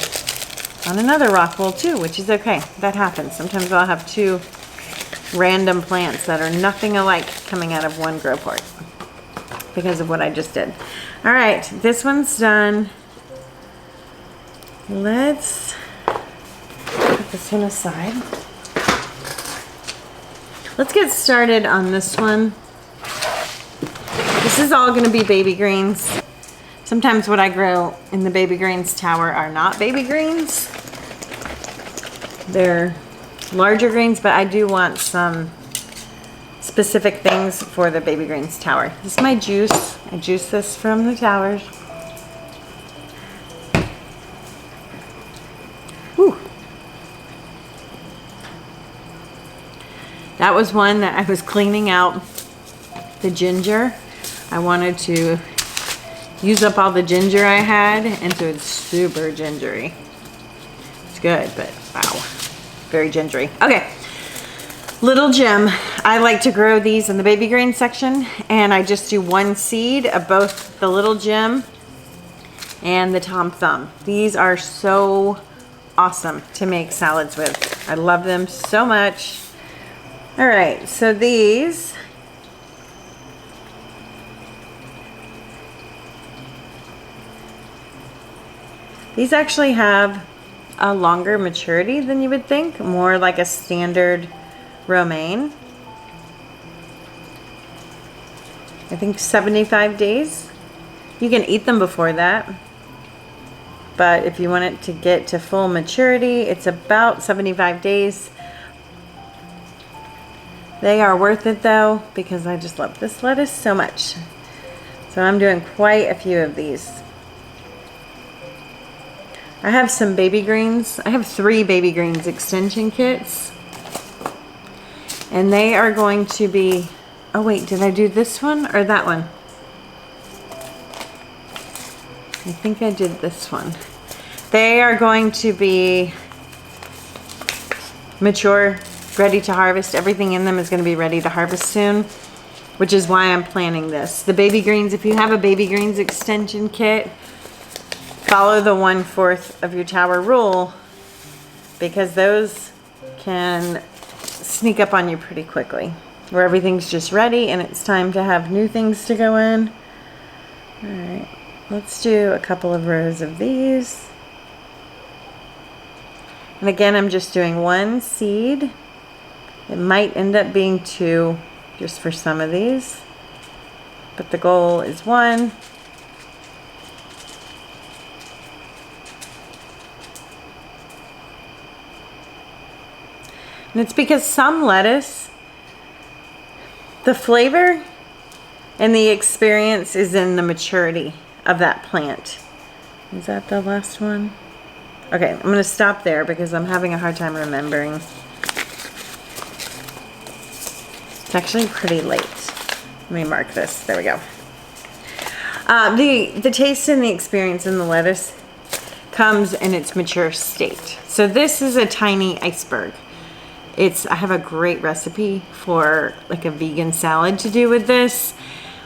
Speaker 1: on another Rockwool too, which is okay. That happens. Sometimes I'll have 2 random plants that are nothing alike coming out of one grow pot because of what I just did. All right, this one's done. Let's put this one aside. Let's get started on this one. This is all going to be baby greens. Sometimes what I grow in the baby greens tower are not baby greens. They're larger greens, but I do want some specific things for the baby greens tower. This is my juice. I juice this from the towers. Whew. That was one that I was cleaning out the ginger. I wanted to use up all the ginger I had, and so it's super gingery. It's good, but wow, very gingery. Okay, Little Jim. I like to grow these in the baby green section, and I just do 1 seed of both the Little Jim and the Tom Thumb. These are so awesome to make salads with. I love them so much. All right, so these actually have a longer maturity than you would think, more like a standard romaine. I think 75 days. You can eat them before that, but if you want it to get to full maturity, it's about 75 days. They are worth it though, because I just love this lettuce so much. So I'm doing quite a few of these. I have some baby greens. I have 3 baby greens extension kits. And they are going to be, oh wait, did I do this one or that one? I think I did this one. They are going to be mature, ready to harvest. Everything in them is going to be ready to harvest soon, which is why I'm planning this. The baby greens, if you have a baby greens extension kit, follow the 1/4 of your tower rule, because those can sneak up on you pretty quickly, where everything's just ready and it's time to have new things to go in. All right, let's do a couple of rows of these. And again, I'm just doing 1 seed. It might end up being 2 just for some of these, but the goal is 1. And it's because some lettuce, the flavor and the experience is in the maturity of that plant. Is that the last one? Okay, I'm going to stop there because I'm having a hard time remembering. It's actually pretty late. Let me mark this. There we go. The taste and the experience in the lettuce comes in its mature state. So this is a tiny iceberg. I have a great recipe for like a vegan salad to do with this,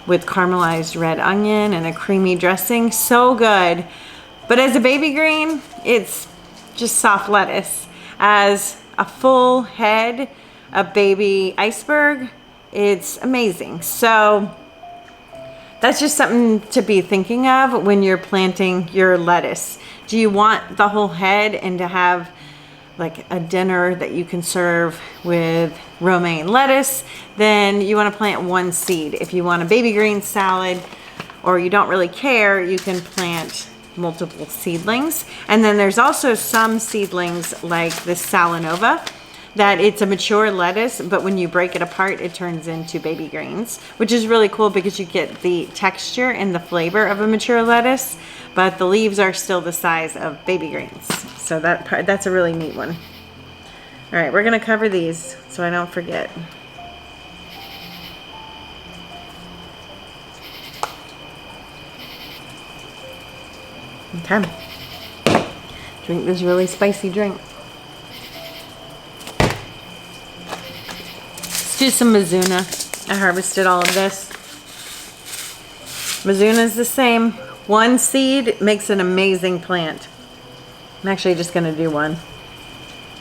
Speaker 1: with caramelized red onion and a creamy dressing. So good. But as a baby green, it's just soft lettuce. As a full head of baby iceberg, it's amazing. So that's just something to be thinking of when you're planting your lettuce. Do you want the whole head and to have like a dinner that you can serve with romaine lettuce? Then you want to plant 1 seed. If you want a baby green salad, or you don't really care, you can plant multiple seedlings. And then there's also some seedlings like this Salanova, that it's a mature lettuce, but when you break it apart, it turns into baby greens, which is really cool because you get the texture and the flavor of a mature lettuce, but the leaves are still the size of baby greens. So that's a really neat one. All right, we're gonna cover these so I don't forget. Okay. Drink this really spicy drink. Let's do some Mizuna. I harvested all of this. Mizuna is the same. One seed makes an amazing plant. I'm actually just going to do one.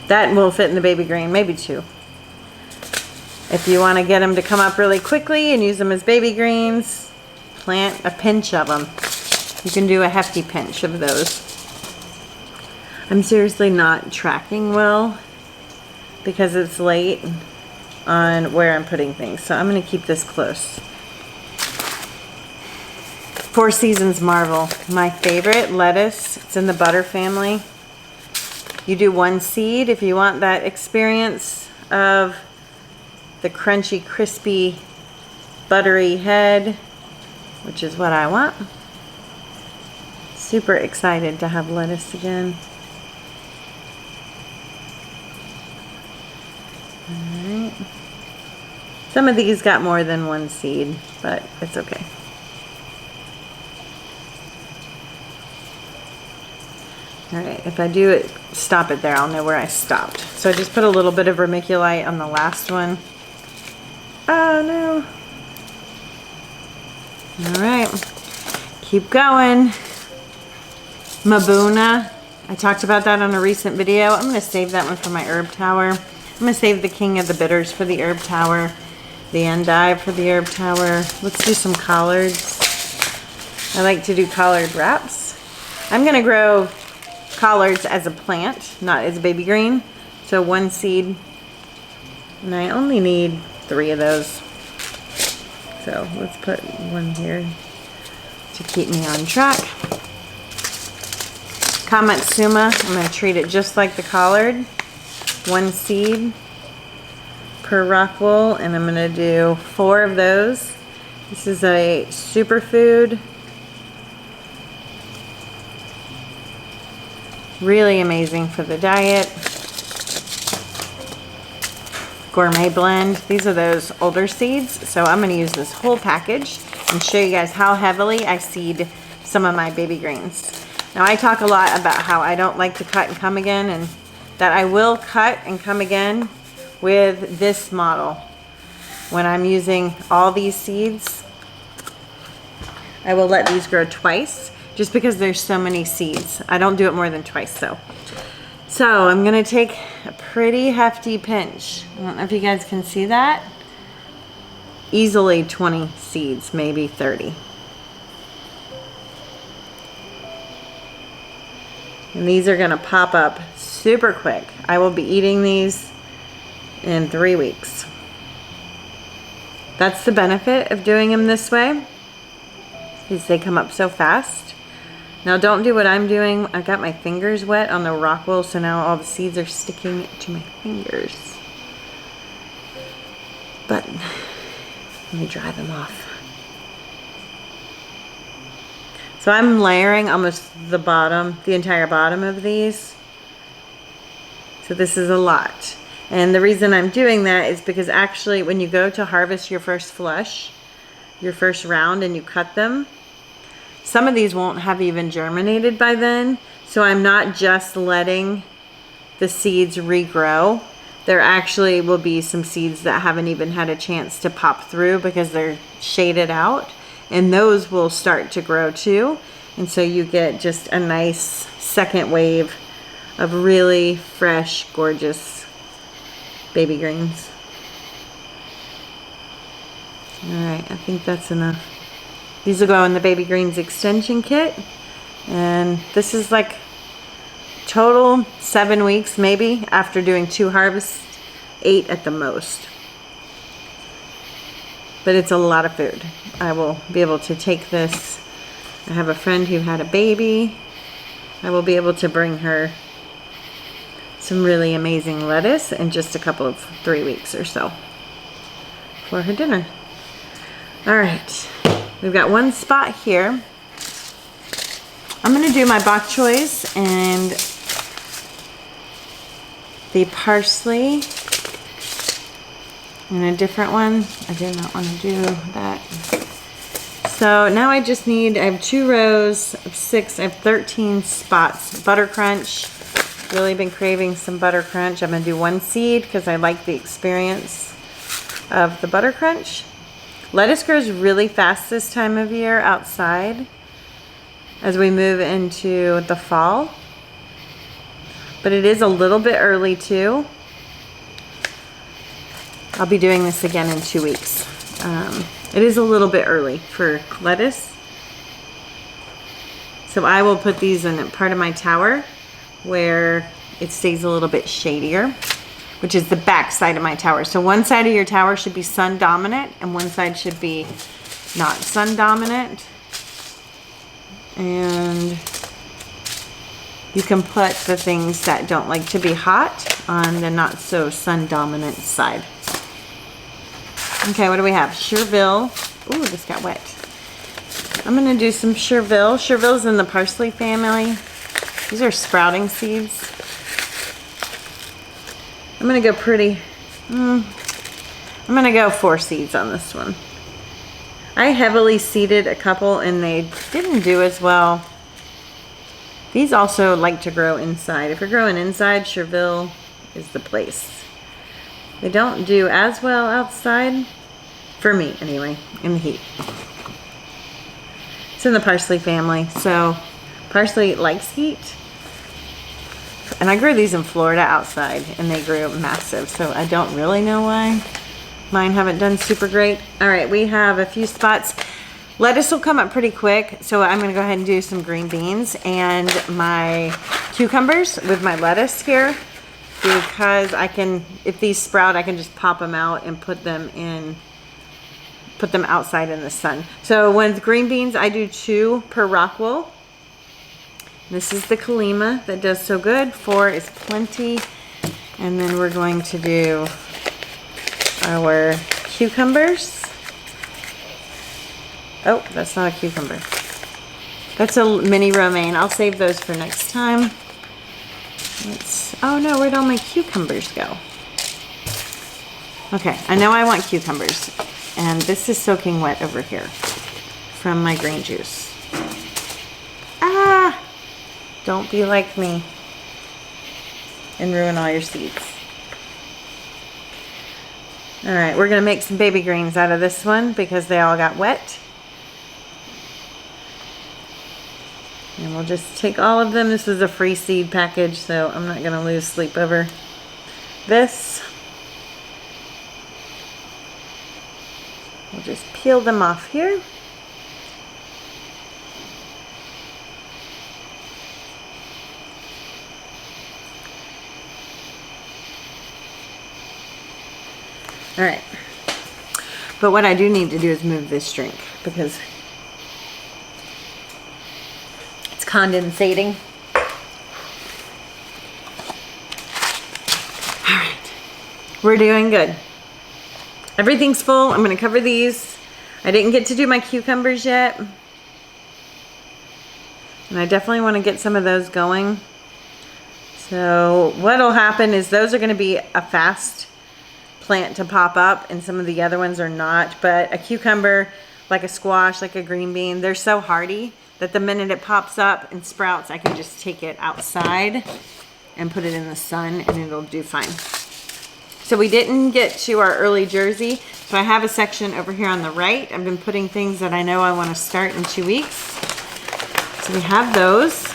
Speaker 1: That will fit in the baby green, maybe two. If you want to get them to come up really quickly and use them as baby greens, plant a pinch of them. You can do a hefty pinch of those. I'm seriously not tracking well because it's late on where I'm putting things. So I'm going to keep this close. Four Seasons Marvel, my favorite lettuce. It's in the butter family. You do one seed if you want that experience of the crunchy, crispy, buttery head, which is what I want. Super excited to have lettuce again. Alright. Some of these got more than one seed, but it's okay. Alright, if I do it, stop it there, I'll know where I stopped. So I just put a little bit of vermiculite on the last one. Oh no. Alright, keep going. Mabuna, I talked about that on a recent video. I'm going to save that one for my herb tower. I'm going to save the King of the Bitters for the herb tower, the endive for the herb tower. Let's do some collards. I like to do collard wraps. I'm going to grow collards as a plant, not as a baby green. So one seed, and I only need 3 of those. So let's put one here to keep me on track. Kamatsuma, I'm going to treat it just like the collard. One seed per Rockwool, and I'm going to do 4 of those. This is a superfood. Really amazing for the diet. Gourmet blend. These are those older seeds, so I'm going to use this whole package and show you guys how heavily I seed some of my baby greens. Now I talk a lot about how I don't like to cut and come again, and that I will cut and come again with this model. When I'm using all these seeds, I will let these grow twice just because there's so many seeds. I don't do it more than twice though. So I'm gonna take a pretty hefty pinch. I don't know if you guys can see that. Easily 20 seeds, maybe 30. And these are gonna pop up super quick. I will be eating these in 3 weeks. That's the benefit of doing them this way, is they come up so fast. Now don't do what I'm doing. I got my fingers wet on the Rockwool, so now all the seeds are sticking to my fingers. But let me dry them off. So I'm layering almost the bottom, the entire bottom of these. So this is a lot. And the reason I'm doing that is because actually when you go to harvest your first flush, your first round, and you cut them, some of these won't have even germinated by then. So I'm not just letting the seeds regrow. There actually will be some seeds that haven't even had a chance to pop through because they're shaded out. And those will start to grow too. And so you get just a nice second wave of really fresh, gorgeous baby greens. All right, I think that's enough. These will go in the baby greens extension kit. And this is like total 7 weeks maybe after doing 2 harvests, 8 at the most. But it's a lot of food. I will be able to take this. I have a friend who had a baby. I will be able to bring her some really amazing lettuce in just a couple of 3 weeks or so for her dinner. All right, we've got one spot here. I'm gonna do my bok choys and the parsley in a different one. I did not want to do that. So now I just need, I have 2 rows of 6, I have 13 spots. Butter crunch, really been craving some butter crunch. I'm gonna do 1 seed because I like the experience of the Butter Crunch. Lettuce grows really fast this time of year outside as we move into the fall. But it is a little bit early too. I'll be doing this again in 2 weeks. It is a little bit early for lettuce. So I will put these in a part of my tower where it stays a little bit shadier, which is the back side of my tower. So one side of your tower should be sun dominant and one side should be not sun dominant. And you can put the things that don't like to be hot on the not so sun dominant side. Okay, what do we have? Chervil. Ooh, this got wet. I'm gonna do some chervil. Chervil's in the parsley family. These are sprouting seeds. I'm gonna go I'm gonna go 4 seeds on this one. I heavily seeded a couple and they didn't do as well. These also like to grow inside. If you're growing inside, chervil is the place. They don't do as well outside, for me anyway, in the heat. It's in the parsley family, so parsley likes heat. And I grew these in Florida outside and they grew massive, so I don't really know why mine haven't done super great. All right, we have a few spots. Lettuce will come up pretty quick, so I'm gonna go ahead and do some green beans and my cucumbers with my lettuce here, because I can, if these sprout, I can just pop them out and put them outside in the sun. So with green beans, I do 2 per Rockwool. This is the Kalima that does so good. 4 is plenty. And then we're going to do our cucumbers. Oh, that's not a cucumber. That's a mini romaine. I'll save those for next time. Oh no, where'd all my cucumbers go? Okay, I know I want cucumbers. And this is soaking wet over here from my green juice. Ah! Don't be like me and ruin all your seeds. All right, we're gonna make some baby greens out of this one because they all got wet. And we'll just take all of them. This was a free seed package, so I'm not gonna lose sleep over this. We'll just peel them off here. All right, but what I do need to do is move this drink because it's condensating. All right, we're doing good. Everything's full. I'm gonna cover these. I didn't get to do my cucumbers yet. And I definitely wanna get some of those going. So what'll happen is those are gonna be a fast plant to pop up and some of the other ones are not, but a cucumber, like a squash, like a green bean, they're so hardy that the minute it pops up and sprouts, I can just take it outside and put it in the sun and it'll do fine. So we didn't get to our early Jersey, so I have a section over here on the right. I've been putting things that I know I want to start in 2 weeks. So we have those,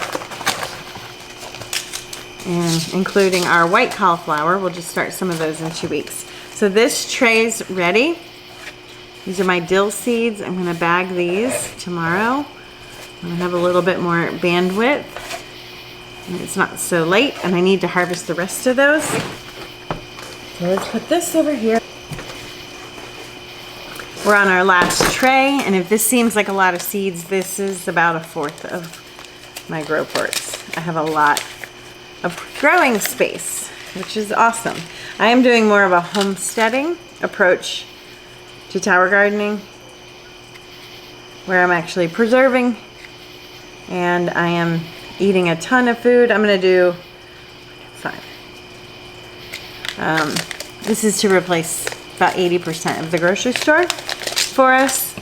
Speaker 1: and including our white cauliflower. We'll just start some of those in 2 weeks. So this tray's ready. These are my dill seeds. I'm gonna bag these tomorrow. I'm gonna have a little bit more bandwidth. And it's not so late, and I need to harvest the rest of those. So let's put this over here. We're on our last tray, and if this seems like a lot of seeds, this is about 1/4 of my grow ports. I have a lot of growing space, which is awesome. I am doing more of a homesteading approach to tower gardening, where I'm actually preserving, and I am eating a ton of food. I'm gonna do 5. This is to replace about 80% of the grocery store for us.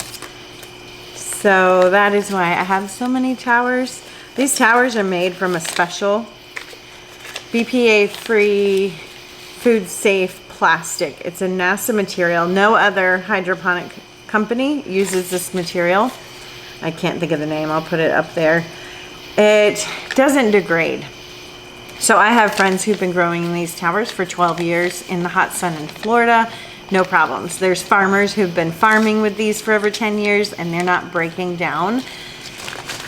Speaker 1: So that is why I have so many towers. These towers are made from a special BPA-free, food-safe plastic. It's a NASA material. No other hydroponic company uses this material. I can't think of the name. I'll put it up there. It doesn't degrade. So I have friends who've been growing in these towers for 12 years in the hot sun in Florida. No problems. There's farmers who've been farming with these for over 10 years and they're not breaking down.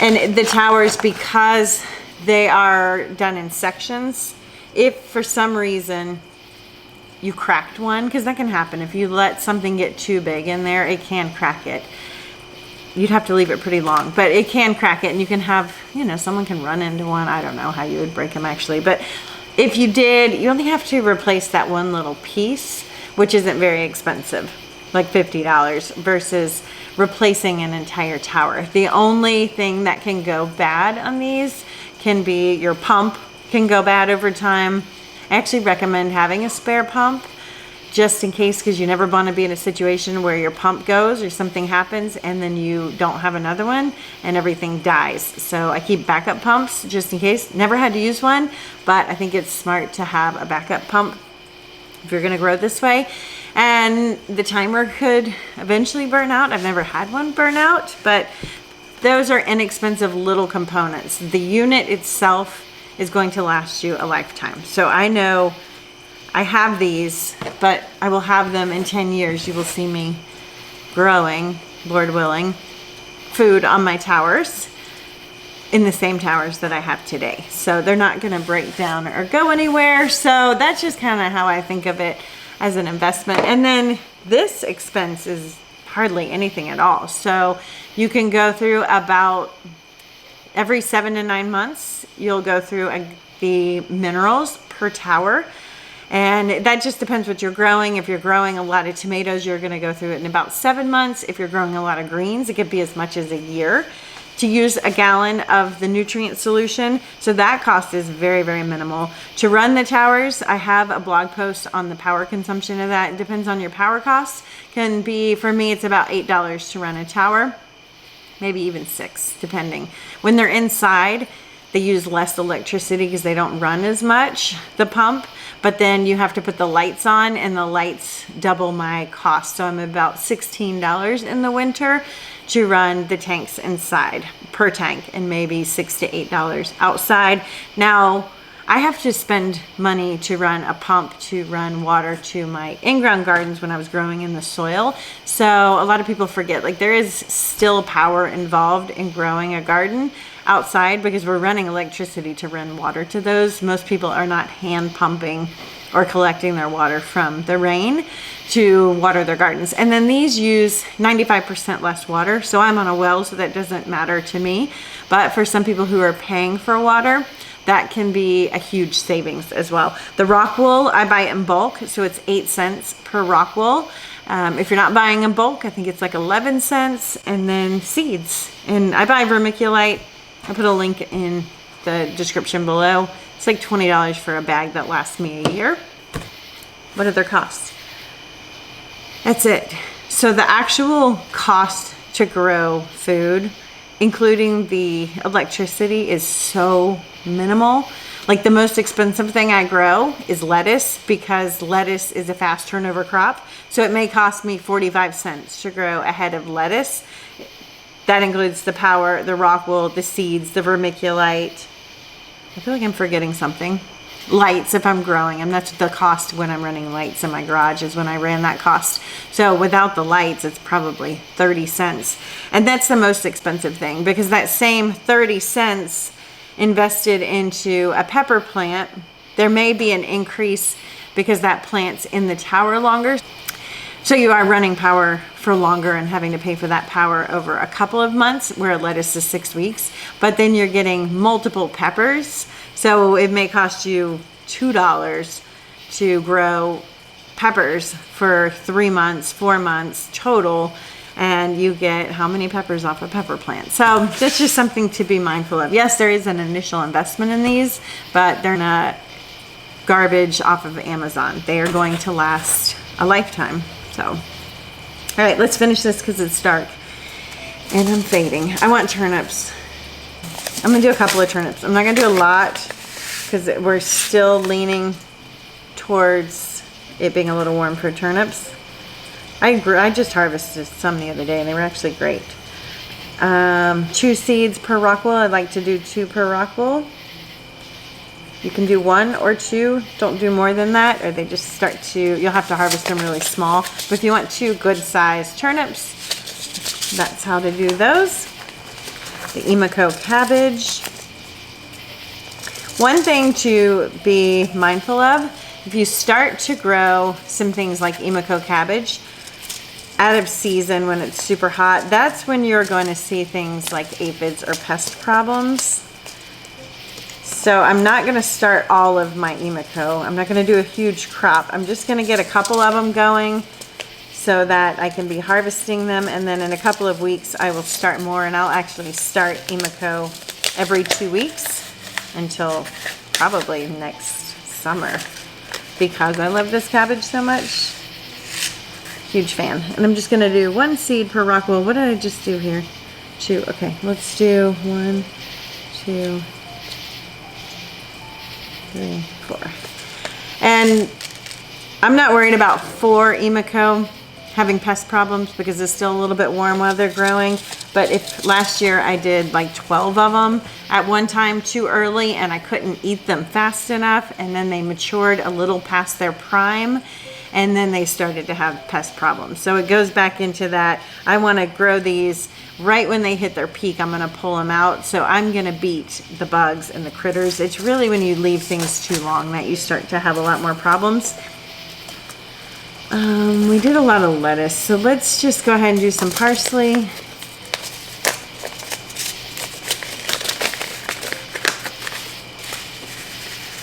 Speaker 1: And the towers, because they are done in sections, if for some reason you cracked one, because that can happen. If you let something get too big in there, it can crack it. You'd have to leave it pretty long, but it can crack it, and you can have, you know, someone can run into one. I don't know how you would break them actually, but if you did, you only have to replace that one little piece, which isn't very expensive, like $50 versus replacing an entire tower. The only thing that can go bad on these can be your pump can go bad over time. I actually recommend having a spare pump just in case, because you never want to be in a situation where your pump goes or something happens and then you don't have another one and everything dies. So I keep backup pumps just in case. Never had to use one, but I think it's smart to have a backup pump if you're going to grow this way. And the timer could eventually burn out. I've never had one burn out, but those are inexpensive little components. The unit itself is going to last you a lifetime. So I know I have these, but I will have them in 10 years. You will see me growing, Lord willing, food on my towers in the same towers that I have today. So they're not going to break down or go anywhere. So that's just kind of how I think of it as an investment. And then this expense is hardly anything at all. So you can go through about every 7 to 9 months, you'll go through the minerals per tower. And that just depends what you're growing. If you're growing a lot of tomatoes, you're going to go through it in about 7 months. If you're growing a lot of greens, it could be as much as a year to use a gallon of the nutrient solution. So that cost is very, very minimal. To run the towers, I have a blog post on the power consumption of that. It depends on your power costs. Can be, for me, it's about $8 to run a tower, maybe even $6, depending. When they're inside, they use less electricity because they don't run as much, the pump, but then you have to put the lights on and the lights double my cost. So I'm about $16 in the winter to run the tanks inside per tank, and maybe $6 to $8 outside. Now, I have to spend money to run a pump to run water to my in-ground gardens when I was growing in the soil. So a lot of people forget, like, there is still power involved in growing a garden outside because we're running electricity to run water to those. Most people are not hand pumping or collecting their water from the rain to water their gardens. And then these use 95% less water. So I'm on a well, so that doesn't matter to me. But for some people who are paying for water, that can be a huge savings as well. The Rockwool, I buy it in bulk, so it's 8 cents per Rockwool. If you're not buying in bulk, I think it's like 11 cents. And then seeds. And I buy vermiculite. I put a link in the description below. It's like $20 for a bag that lasts me a year. What are their costs? That's it. So the actual cost to grow food, including the electricity, is so minimal. Like, the most expensive thing I grow is lettuce, because lettuce is a fast turnover crop. So it may cost me 45 cents to grow a head of lettuce. That includes the power, the Rockwool, the seeds, the vermiculite. I feel like I'm forgetting something. Lights, if I'm growing them. That's the cost when I'm running lights in my garage, is when I ran that cost. So without the lights, it's probably 30 cents. And that's the most expensive thing, because that same 30 cents invested into a pepper plant, there may be an increase because that plant's in the tower longer. So you are running power for longer and having to pay for that power over a couple of months, where lettuce is 6 weeks. But then you're getting multiple peppers. So it may cost you $2 to grow peppers for 3 months, 4 months total. And you get how many peppers off a pepper plant? So that's just something to be mindful of. Yes, there is an initial investment in these, but they're not garbage off of Amazon. They are going to last a lifetime. So, all right, let's finish this because it's dark and I'm fading. I want turnips. I'm gonna do a couple of turnips. I'm not gonna do a lot because we're still leaning towards it being a little warm for turnips. I just harvested some the other day and they were actually great. 2 seeds per Rockwool. I'd like to do 2 per Rockwool. You can do 1 or 2. Don't do more than that, or they just start to, you'll have to harvest them really small. But if you want 2 good sized turnips, that's how to do those. The Emiko cabbage. One thing to be mindful of, if you start to grow some things like Emiko cabbage out of season when it's super hot, that's when you're going to see things like aphids or pest problems. So I'm not going to start all of my Emiko. I'm not going to do a huge crop. I'm just going to get a couple of them going so that I can be harvesting them, and then in a couple of weeks I will start more, and I'll actually start Emiko every 2 weeks until probably next summer because I love this cabbage so much. Huge fan. And I'm just going to do 1 seed per Rockwool. What did I just do here? 2. Okay, let's do 1, 2, 3, 4. And I'm not worried about 4 Emiko having pest problems because it's still a little bit warm while they're growing. But if last year I did like 12 of them at one time too early and I couldn't eat them fast enough, and then they matured a little past their prime, and then they started to have pest problems. So it goes back into that. I want to grow these right when they hit their peak. I'm going to pull them out. So I'm going to beat the bugs and the critters. It's really when you leave things too long that you start to have a lot more problems. We did a lot of lettuce, so let's just go ahead and do some parsley.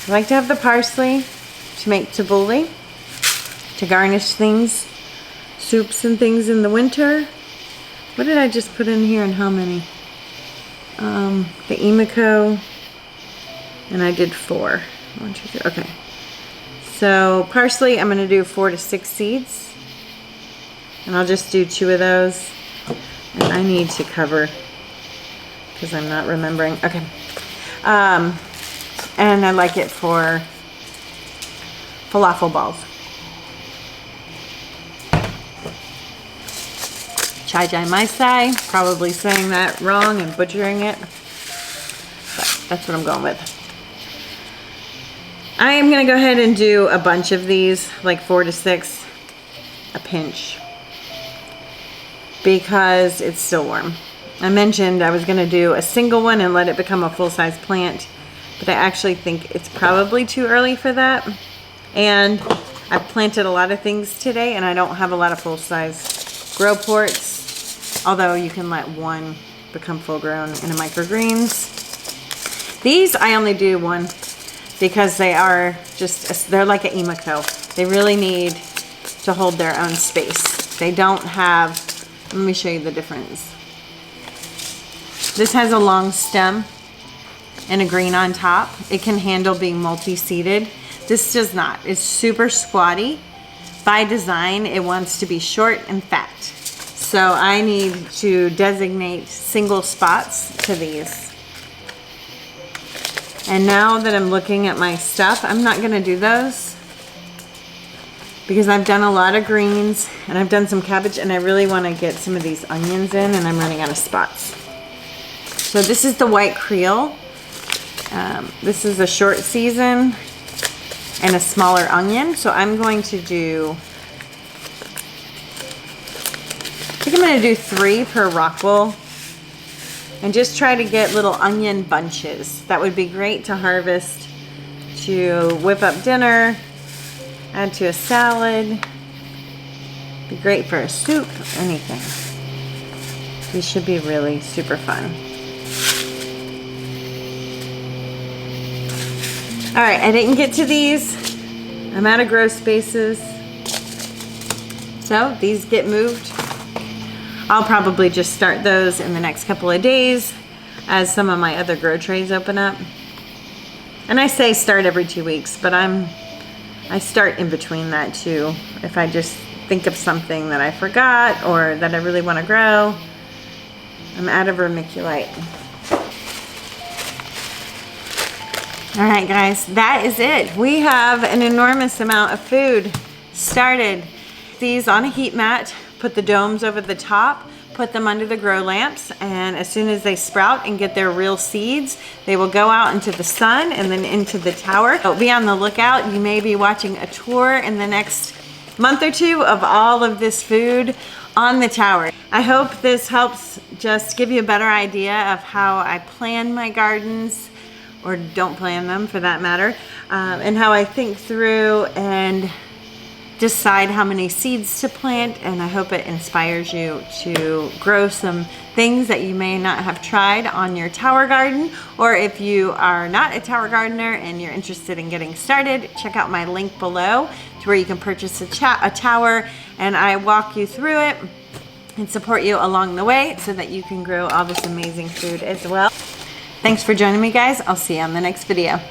Speaker 1: I like to have the parsley to make tabbouleh, to garnish things, soups and things in the winter. What did I just put in here and how many? The Emiko, and I did 4. 1, 2, 3, okay. So parsley, I'm going to do 4 to 6 seeds, and I'll just do 2 of those. And I need to cover because I'm not remembering. Okay. And I like it for falafel balls. Chai Jai Mai Sai, probably saying that wrong and butchering it, but that's what I'm going with. I am going to go ahead and do a bunch of these, like 4 to 6, a pinch, because it's still warm. I mentioned I was going to do a single one and let it become a full-size plant, but I actually think it's probably too early for that. And I've planted a lot of things today, and I don't have a lot of full-size grow ports, although you can let one become full-grown in a microgreens. These I only do 1. Because they are just, they're like an Emiko. They really need to hold their own space. They don't have, let me show you the difference. This has a long stem and a green on top. It can handle being multi-seeded. This does not. It's super squatty. By design, it wants to be short and fat. So I need to designate single spots to these. And now that I'm looking at my stuff, I'm not going to do those because I've done a lot of greens and I've done some cabbage, and I really want to get some of these onions in, and I'm running out of spots. So this is the white Creole. This is a short season and a smaller onion. So I'm going to do, I think I'm going to do 3 per Rockwool. And just try to get little onion bunches. That would be great to harvest, to whip up dinner, add to a salad. Be great for a soup, anything. These should be really super fun. All right, I didn't get to these. I'm out of grow spaces. So these get moved. I'll probably just start those in the next couple of days as some of my other grow trays open up. And I say start every 2 weeks, but I start in between that too. If I just think of something that I forgot or that I really want to grow. I'm out of vermiculite. All right, guys, that is it. We have an enormous amount of food started. These on a heat mat, put the domes over the top, put them under the grow lamps, and as soon as they sprout and get their real seeds, they will go out into the sun and then into the tower. So be on the lookout. You may be watching a tour in the next month or two of all of this food on the tower. I hope this helps just give you a better idea of how I plan my gardens, or don't plan them for that matter, and how I think through and decide how many seeds to plant. And I hope it inspires you to grow some things that you may not have tried on your tower garden. Or if you are not a tower gardener and you're interested in getting started, check out my link below to where you can purchase a tower, and I walk you through it and support you along the way so that you can grow all this amazing food as well. Thanks for joining me, guys. I'll see you on the next video.